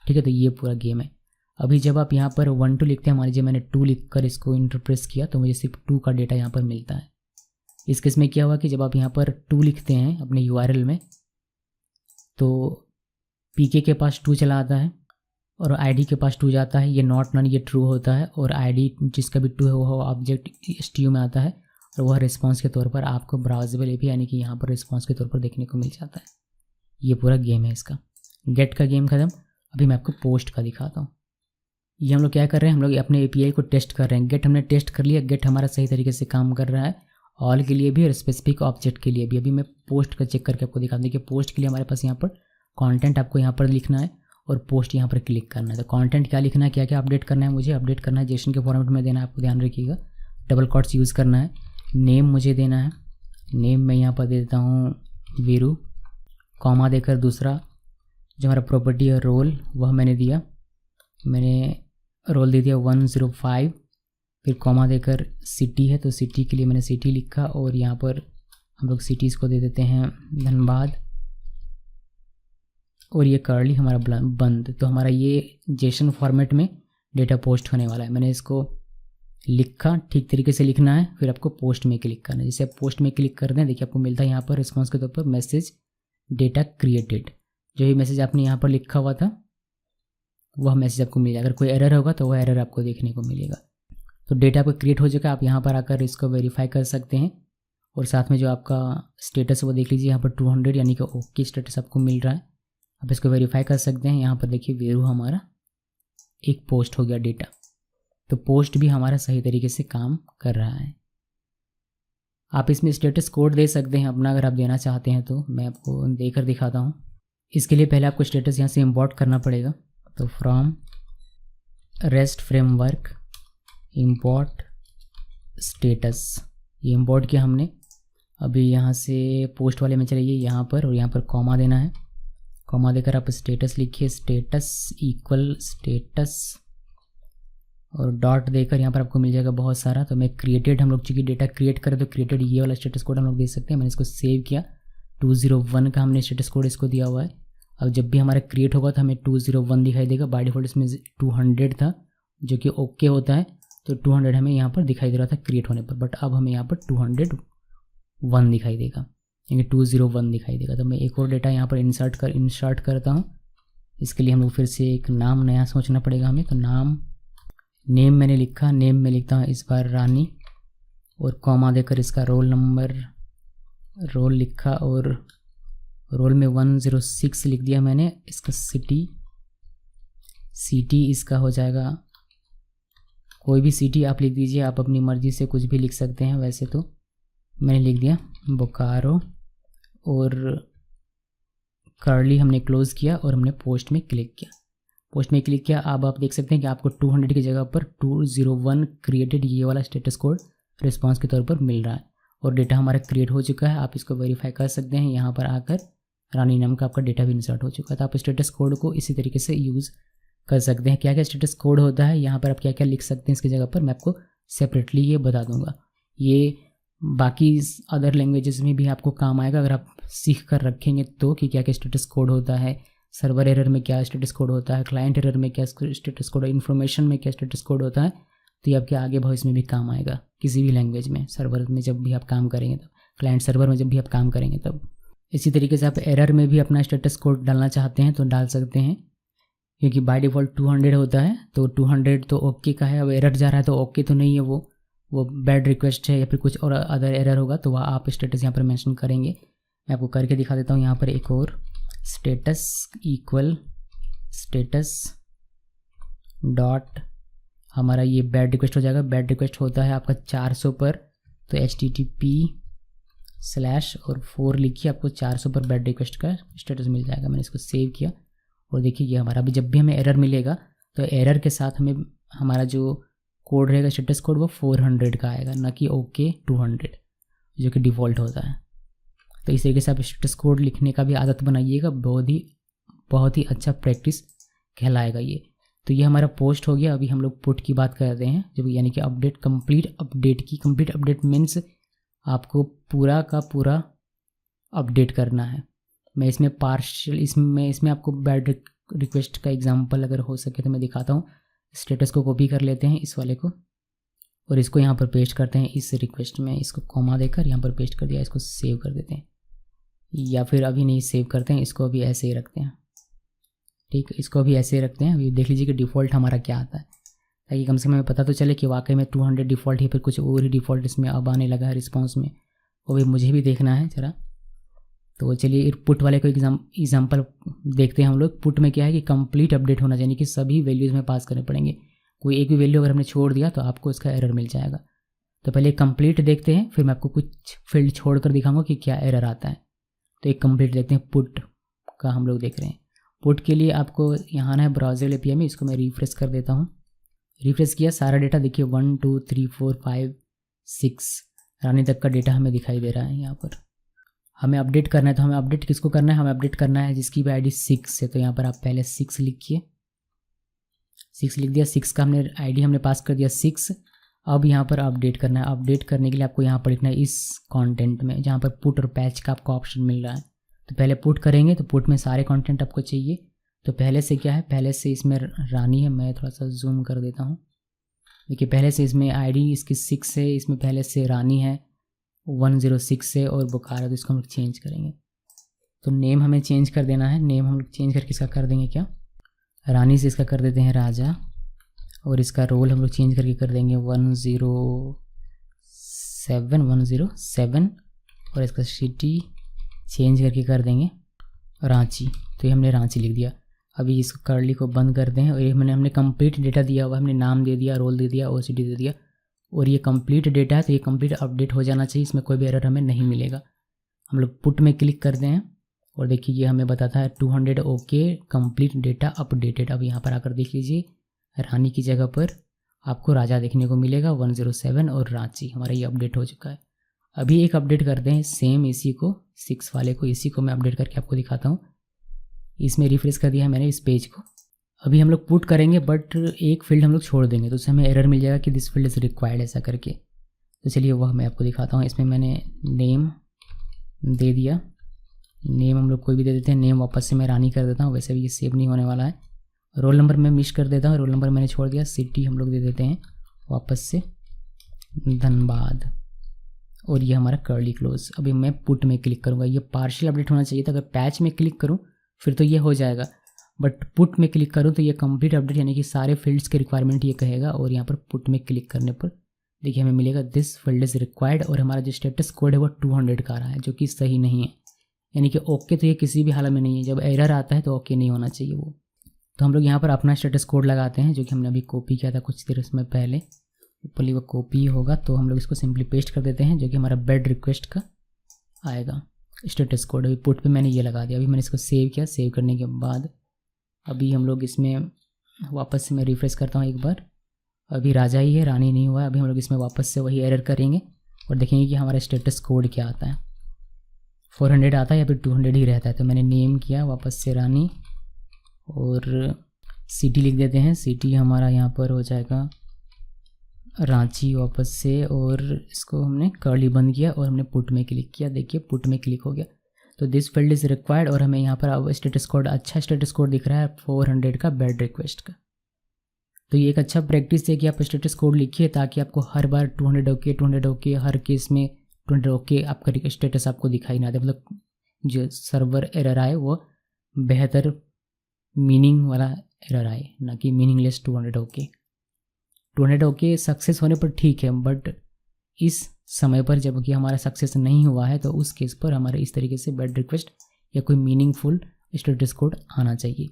ठीक है, तो ये पूरा गेम है। अभी जब आप यहाँ पर 1 2 लिखते हैं, मान लीजिए मैंने 2 लिख कर इसको इंटरप्रेस किया तो मुझे सिर्फ 2 का डेटा यहाँ पर मिलता है। इस केस में क्या हुआ कि जब आप यहाँ पर 2 लिखते हैं अपने यूआरएल में तो पीके के पास 2 चला आता है और आईडी के पास 2 जाता है, ये नॉट नन ये ट्रू होता है और आईडी जिसका भी 2 है वो ऑब्जेक्ट एसटीयू में आता है और वह रिस्पांस के तौर पर आपको ब्राउजेबल एपीआई यानी कि यहाँ पर रिस्पांस के तौर पर देखने को मिल जाता है। ये पूरा गेम है इसका। गेट का गेम खत्म। अभी मैं आपको पोस्ट का दिखाता हूँ। ये हम लोग क्या कर रहे हैं, हम लोग अपने एपीआई को टेस्ट कर रहे हैं। गेट हमने टेस्ट कर लिया, गेट हमारा सही तरीके से काम कर रहा है ऑल के लिए भी और स्पेसिफिक ऑब्जेक्ट के लिए भी। अभी मैं पोस्ट का चेक करके आपको दिखा दूँ कि पोस्ट के लिए हमारे पास यहाँ पर कंटेंट आपको यहाँ पर लिखना है और पोस्ट यहाँ पर क्लिक करना है। तो कंटेंट क्या लिखना है, क्या क्या अपडेट करना है, मुझे अपडेट करना है जेसन के फॉर्मेट में देना है, आपको ध्यान रखिएगा। डबल कोट्स यूज़ करना है। नेम मुझे देना है, नेम मैं यहाँ पर दे देता हूँ वीरू, कॉमा देकर दूसरा जो हमारा प्रॉपर्टी है रोल वह मैंने दिया, मैंने रोल दे दिया 105, फिर कॉमा देकर सिटी है तो सिटी के लिए मैंने सिटी लिखा और यहाँ पर हम लोग सिटीज़ को दे देते हैं धनबाद और ये कर्ली हमारा बंद। तो हमारा ये जेसन फॉर्मेट में डेटा पोस्ट होने वाला है। मैंने इसको लिखा, ठीक तरीके से लिखना है, फिर आपको पोस्ट में क्लिक करना है। जैसे आप पोस्ट में क्लिक कर दें, देखिए आपको मिलता है यहाँ पर रिस्पॉन्स के तौर पर मैसेज डेटा क्रिएटेड। जो भी मैसेज आपने यहाँ पर लिखा हुआ था वह मैसेज आपको मिल जाएगा। अगर कोई एरर होगा तो वह एरर आपको देखने को मिलेगा। तो डेटा आपका क्रिएट हो जाएगा, आप यहाँ पर आकर इसको वेरीफाई कर सकते हैं और साथ में जो आपका स्टेटस है वो देख लीजिए, यहाँ पर 200 यानी कि ओके स्टेटस आपको मिल रहा है। आप इसको वेरीफाई कर सकते हैं। यहाँ पर देखिए वीरू हमारा एक पोस्ट हो गया डेटा, तो पोस्ट भी हमारा सही तरीके से काम कर रहा है। आप इसमें स्टेटस कोड दे सकते हैं अपना, अगर आप देना चाहते हैं तो मैं आपको देकर दिखाता हूँ। इसके लिए पहले आपको स्टेटस यहाँ से इंपोर्ट करना पड़ेगा। तो from rest framework import status, ये इंपोर्ट किया हमने। अभी यहाँ से पोस्ट वाले में चलिए यहाँ पर और यहाँ पर कॉमा देना है। कॉमा देकर आप स्टेटस लिखिए, स्टेटस इक्वल स्टेटस और डॉट देकर यहाँ पर आपको मिल जाएगा बहुत सारा। तो मैं क्रिएटेड, हम लोग चूँकि डेटा क्रिएट करें तो क्रिएटेड ये वाला स्टेटस कोड हम लोग दे सकते हैं। मैंने इसको सेव किया, 201 का हमने स्टेटस कोड इसको दिया हुआ है। अब जब भी हमारा क्रिएट होगा तो हमें 201 दिखाई देगा। बाय डिफॉल्ट इसमें 200 था जो कि ओके होता है, तो 200 हमें यहाँ पर दिखाई दे रहा था क्रिएट होने पर, बट अब हमें यहाँ पर 201 दिखाई देगा, यानी 201 दिखाई देगा। तो मैं एक और डेटा यहाँ पर इंसर्ट करता हूँ। इसके लिए हम लोग फिर से एक नाम नया सोचना पड़ेगा हमें। तो नेम मैंने लिखा, नेम में लिखता हूँ इस बार रानी और कॉमा देकर इसका रोल नंबर रोल लिखा और रोल में 106 लिख दिया मैंने। इसका सिटी इसका हो जाएगा, कोई भी सिटी आप लिख दीजिए, आप अपनी मर्ज़ी से कुछ भी लिख सकते हैं। वैसे तो मैंने लिख दिया बोकारो और कर्ली हमने क्लोज़ किया और हमने पोस्ट में क्लिक किया। पोस्ट में क्लिक किया, अब आप देख सकते हैं कि आपको 200 की जगह पर 201 क्रिएटेड ये वाला स्टेटस कोड रिस्पांस के तौर पर मिल रहा है और डेटा हमारा क्रिएट हो चुका है। आप इसको वेरीफाई कर सकते हैं। यहाँ पर आकर रानी नाम का आपका डेटा भी इंसर्ट हो चुका है। तो आप स्टेटस कोड को इसी तरीके से यूज़ कर सकते हैं। क्या क्या स्टेटस कोड होता है, यहाँ पर आप क्या क्या लिख सकते हैं इसकी जगह पर मैं आपको सेपरेटली ये बता दूंगा। ये बाकी अदर लैंग्वेजेस में भी आपको काम आएगा अगर आप सीख कर रखेंगे तो, कि क्या क्या स्टेटस कोड होता है, सर्वर एरर में क्या स्टेटस कोड होता है, क्लाइंट एरर में क्या स्टेटस कोड है, इन्फॉर्मेशन में क्या स्टेटस कोड होता है। तो ये आपके आगे भविष्य में भी काम आएगा किसी भी लैंग्वेज में, सर्वर में जब भी आप काम करेंगे। क्लाइंट सर्वर में जब भी आप काम करेंगे तब। इसी तरीके से आप एरर में भी अपना स्टेटस कोड डालना चाहते हैं तो डाल सकते हैं, क्योंकि बाय डिफ़ॉल्ट 200 होता है, तो 200 तो ओके का है। अब एरर जा रहा है तो ओके तो नहीं है, वो बैड रिक्वेस्ट है या फिर कुछ और अदर एरर होगा, तो वह आप स्टेटस यहाँ पर मेंशन करेंगे। मैं आपको करके दिखा देता हूँ यहाँ पर एक और, स्टेटस इक्वल स्टेटस डॉट, हमारा ये बैड रिक्वेस्ट हो जाएगा। बैड रिक्वेस्ट होता है आपका 400 पर, तो http/ और 4 लिखिए, आपको 400 पर बैड रिक्वेस्ट का स्टेटस मिल जाएगा। मैंने इसको सेव किया और देखिए ये हमारा, अभी जब भी हमें एरर मिलेगा तो एरर के साथ हमें हमारा जो कोड रहेगा स्टेटस कोड वो 400 का आएगा, ना कि ओके 200 जो कि डिफ़ॉल्ट होता है। तो इस तरीके से आप स्टेटस कोड लिखने का भी आदत बनाइएगा, बहुत ही अच्छा प्रैक्टिस कहलाएगा ये। तो ये हमारा पोस्ट हो गया। अभी हम लोग पुट की बात करते हैं, जब यानी कि अपडेट, कंप्लीट अपडेट मीन्स आपको पूरा का पूरा अपडेट करना है। मैं इसमें पार्शियल, इसमें आपको बैड रिक्वेस्ट का एग्जांपल अगर हो सके तो मैं दिखाता हूँ। स्टेटस को कॉपी कर लेते हैं इस वाले को और इसको यहाँ पर पेस्ट करते हैं इस रिक्वेस्ट में, इसको कॉमा देकर यहाँ पर पेस्ट कर दिया। इसको सेव कर देते हैं, या फिर अभी नहीं सेव करते हैं, इसको अभी ऐसे ही रखते हैं। ठीक, इसको अभी ऐसे ही रखते हैं। अभी देख लीजिए कि डिफ़ॉल्ट हमारा क्या आता है, ताकि कम से कम हमें पता तो चले कि वाकई में 200 डिफ़ॉल्ट है, फिर कुछ और ही डिफ़ॉल्ट इसमें अब आने लगा है रिस्पॉन्स में, वो भी मुझे भी देखना है ज़रा। तो चलिए पुट वाले को एग्जाम्पल देखते हैं हम लोग। पुट में क्या है कि कंप्लीट अपडेट होना चाहिए, यानी कि सभी वैल्यूज़ में पास करने पड़ेंगे। कोई एक भी वैल्यू अगर हमने छोड़ दिया तो आपको इसका एरर मिल जाएगा। तो पहले कंप्लीट देखते हैं, फिर मैं आपको कुछ फील्ड छोड़कर दिखाऊंगा कि क्या एरर आता है। तो एक कंप्लीट देखते हैं, पुट का हम लोग देख रहे हैं। पुट के लिए आपको यहाँ आना है ब्राउज़र API में, इसको मैं रिफ्रेश कर देता हूँ। रिफ्रेश किया, सारा डेटा देखिए 1 2 3 4 5 6 रानी तक का डेटा हमें दिखाई दे रहा है। यहाँ पर हमें अपडेट करना है, तो हमें अपडेट किसको करना है, हमें अपडेट करना है जिसकी भी ID 6 है। तो यहाँ पर आप पहले 6 लिखिए, 6 लिख दिया, 6 का हमने ID हमने पास कर दिया 6। अब यहाँ पर अपडेट करना है। अपडेट करने के लिए आपको यहाँ पर लिखना है इस कंटेंट में, जहाँ पर पुट और पैच का आपको ऑप्शन मिल रहा है। तो पहले पुट करेंगे तो पुट में सारे कंटेंट आपको चाहिए। तो पहले से क्या है, पहले से इसमें रानी है, मैं थोड़ा सा जूम कर देता हूँ। देखिए पहले से इसमें ID इसकी 6 है, इसमें पहले से रानी है 106 से और बुखार है, तो इसको हम लोग चेंज करेंगे। तो नेम हमें चेंज कर देना है। नेम हम लोग चेंज करके इसका कर देंगे क्या, रानी से इसका कर देते हैं राजा, और इसका रोल हम लोग चेंज करके कर देंगे 107 और इसका सिटी चेंज करके कर देंगे रांची। तो ये हमने रांची लिख दिया। अभी इसको कर्ली को बंद कर दें और ये हमने कंप्लीट डेटा दिया हुआ, हमने नाम दे दिया, रोल दे दिया और सिटी दे दिया, और ये कंप्लीट डेटा है तो ये कंप्लीट अपडेट हो जाना चाहिए, इसमें कोई भी एरर हमें नहीं मिलेगा। हम लोग पुट में क्लिक करते हैं और देखिए ये हमें बताता है 200 ओके, कंप्लीट डेटा अपडेटेड। अब यहाँ पर आकर देख लीजिए, रानी की जगह पर आपको राजा देखने को मिलेगा 107 और रांची, हमारा ये अपडेट हो चुका है। अभी एक अपडेट करते हैं सेम इसी को, 6 वाले को, इसी को मैं अपडेट करके आपको दिखाता हूँ। इसमें रिफ्रेश कर दिया है मैंने इस पेज को। अभी हम लोग पुट करेंगे बट एक फील्ड हम लोग छोड़ देंगे, तो उससे हमें एरर मिल जाएगा कि दिस फील्ड इज़ रिक्वायर्ड ऐसा करके। तो चलिए वह मैं आपको दिखाता हूँ। इसमें मैंने नेम दे दिया, नेम हम लोग कोई भी दे देते हैं। नेम वापस से मैं रानी कर देता हूँ, वैसे भी ये सेव नहीं होने वाला है। रोल नंबर मैं मिस कर देता हूँ, रोल नंबर मैंने छोड़ दिया। सिटी हम लोग दे देते हैं वापस से धनबाद, और ये हमारा कर्ली क्लोज। अभी मैं पुट में क्लिक करूँगा, ये पार्शियल अपडेट होना चाहिए था। अगर पैच में क्लिक करूँ फिर तो ये हो जाएगा, बट पुट में क्लिक करूँ तो ये कंप्लीट अपडेट यानी कि सारे फील्ड्स के रिक्वायरमेंट ये कहेगा। और यहाँ पर पुट में क्लिक करने पर देखिए हमें मिलेगा दिस फील्ड इज़ रिक्वायर्ड, और हमारा जो स्टेटस कोड है वो 200 का आ रहा है, जो कि सही नहीं है। यानी कि ओके तो ये किसी भी हालत में नहीं है, जब एरर आता है तो ओके नहीं होना चाहिए वो। तो हम लोग यहाँ पर अपना स्टेटस कोड लगाते हैं, जो कि हमने अभी कॉपी किया था कुछ देर इसमें पहले, ऊपरली वो कॉपी होगा। तो हम लोग इसको सिंपली पेस्ट कर देते हैं, जो कि हमारा बेड रिक्वेस्ट का आएगा स्टेटस कोड। अभी पुट पे मैंने ये लगा दिया। अभी मैंने इसको सेव किया, सेव करने के बाद अभी हम लोग इसमें वापस से मैं रिफ्रेश करता हूँ एक बार। अभी राजा ही है, रानी नहीं हुआ है। अभी हम लोग इसमें वापस से वही एरर करेंगे और देखेंगे कि हमारा स्टेटस कोड क्या आता है, 400 आता है या फिर 200 ही रहता है। तो मैंने नेम किया वापस से रानी, और सिटी लिख देते हैं। सिटी हमारा यहाँ पर हो जाएगा रांची वापस से, और इसको हमने कर्ली बंद किया और हमने पुट में क्लिक किया। देखिए पुट में क्लिक हो गया। तो दिस फील्ड इज़ रिक्वायर्ड, और हमें यहाँ पर अब स्टेटस कोड, अच्छा स्टेटस कोड दिख रहा है 400 का बेड रिक्वेस्ट का। तो ये एक अच्छा प्रैक्टिस है कि आप स्टेटस कोड लिखिए, ताकि आपको हर बार 200 ओके हर केस में 200 ओके आपका स्टेटस आपको दिखाई ना दे, मतलब जो सर्वर एरर आए वो बेहतर मीनिंग वाला एरर आए, ना कि मीनिंगलेस 200 ओके। 200 ओके सक्सेस होने पर ठीक है, बट इस समय पर जबकि हमारा सक्सेस नहीं हुआ है तो उस केस पर हमारे इस तरीके से बैड रिक्वेस्ट या कोई मीनिंगफुल स्टेटस कोड आना चाहिए।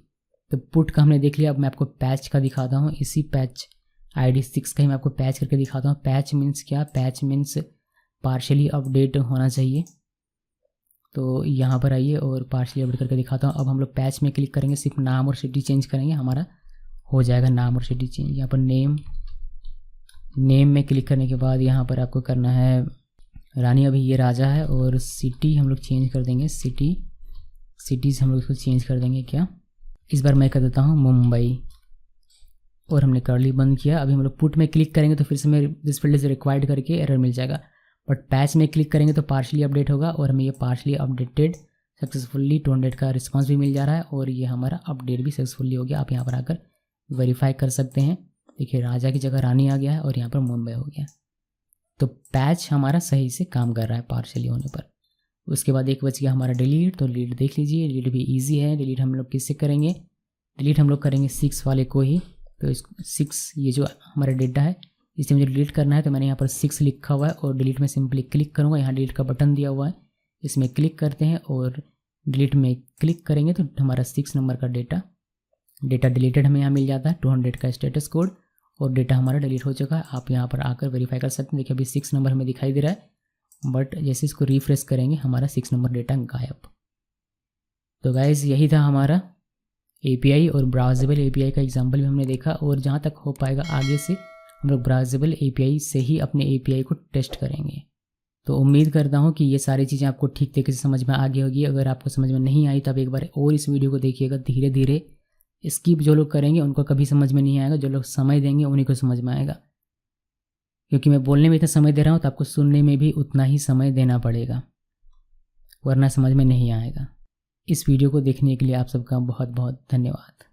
तो पुट का हमने देख लिया। अब मैं आपको पैच का दिखाता हूँ। इसी पैच ID 6 का ही मैं आपको पैच करके दिखाता हूँ। पैच मीन्स क्या? पैच मीन्स पार्शली अपडेट होना चाहिए। तो यहाँ पर आइए और पार्शली अपडेट करके दिखाता हूँ। अब हम लोग पैच में क्लिक करेंगे, सिर्फ नाम और सिटी चेंज करेंगे, हमारा हो जाएगा नाम और सिटी चेंज। यहाँ पर नेम में क्लिक करने के बाद यहाँ पर आपको करना है रानी, अभी ये राजा है, और सिटी हम लोग चेंज कर देंगे, सिटीज़ हम लोग इसको चेंज कर देंगे। क्या इस बार मैं कर देता हूँ मुंबई, और हमने कर्ली बंद किया। अभी हम लोग पुट में क्लिक करेंगे तो फिर से मैं दिस फील्ड इज रिक्वायर्ड करके एरर मिल जाएगा, बट पैच में क्लिक करेंगे तो पार्शली अपडेट होगा और हमें ये पार्शली अपडेटेड सक्सेसफुली 200 का रिस्पांस भी मिल जा रहा है और ये हमारा अपडेट भी सक्सेसफुली हो गया। आप यहाँ पर आकर वेरीफाई कर सकते हैं। देखिए राजा की जगह रानी आ गया है और यहाँ पर मुंबई हो गया। तो पैच हमारा सही से काम कर रहा है पार्शली होने पर। उसके बाद एक बच गया हमारा डिलीट। तो डिलीट देख लीजिए, डिलीट भी ईजी है। डिलीट हम लोग किससे करेंगे? डिलीट हम लोग करेंगे 6 वाले को ही। तो इस 6 ये जो हमारा डेटा है इसे मुझे डिलीट करना है, तो मैंने यहाँ पर 6 लिखा हुआ है और डिलीट में सिंपली क्लिक करूँगा। यहाँ डिलीट का बटन दिया हुआ है, इसमें क्लिक करते हैं और डिलीट में क्लिक करेंगे तो हमारा 6 नंबर का डेटा डिलीटेड हमें यहाँ मिल जाता है, 200 का स्टेटस कोड, और डेटा हमारा डिलीट हो चुका है। आप यहाँ पर आकर वेरीफाई कर सकते हैं। देखिए अभी 6 नंबर हमें दिखाई दे रहा है, बट जैसे इसको रिफ्रेश करेंगे हमारा 6 नंबर डेटा गायब। तो गाइज यही था हमारा API और ब्राउजेबल API का एग्जाम्पल भी हमने देखा, और जहाँ तक हो पाएगा आगे से हम लोग ब्राउजेबल API से ही अपने API को टेस्ट करेंगे। तो उम्मीद करता हूँ कि ये सारी चीज़ें आपको ठीक तरीके से समझ में आ गई होगी। अगर आपको समझ में नहीं आई तो आप एक बार और इस वीडियो को देखिएगा। धीरे धीरे स्किप जो लोग करेंगे उनको कभी समझ में नहीं आएगा, जो लोग समय देंगे उन्हीं को समझ में आएगा। क्योंकि मैं बोलने में इतना समय दे रहा हूँ तो आपको सुनने में भी उतना ही समय देना पड़ेगा, वरना समझ में नहीं आएगा। इस वीडियो को देखने के लिए आप सबका बहुत बहुत धन्यवाद।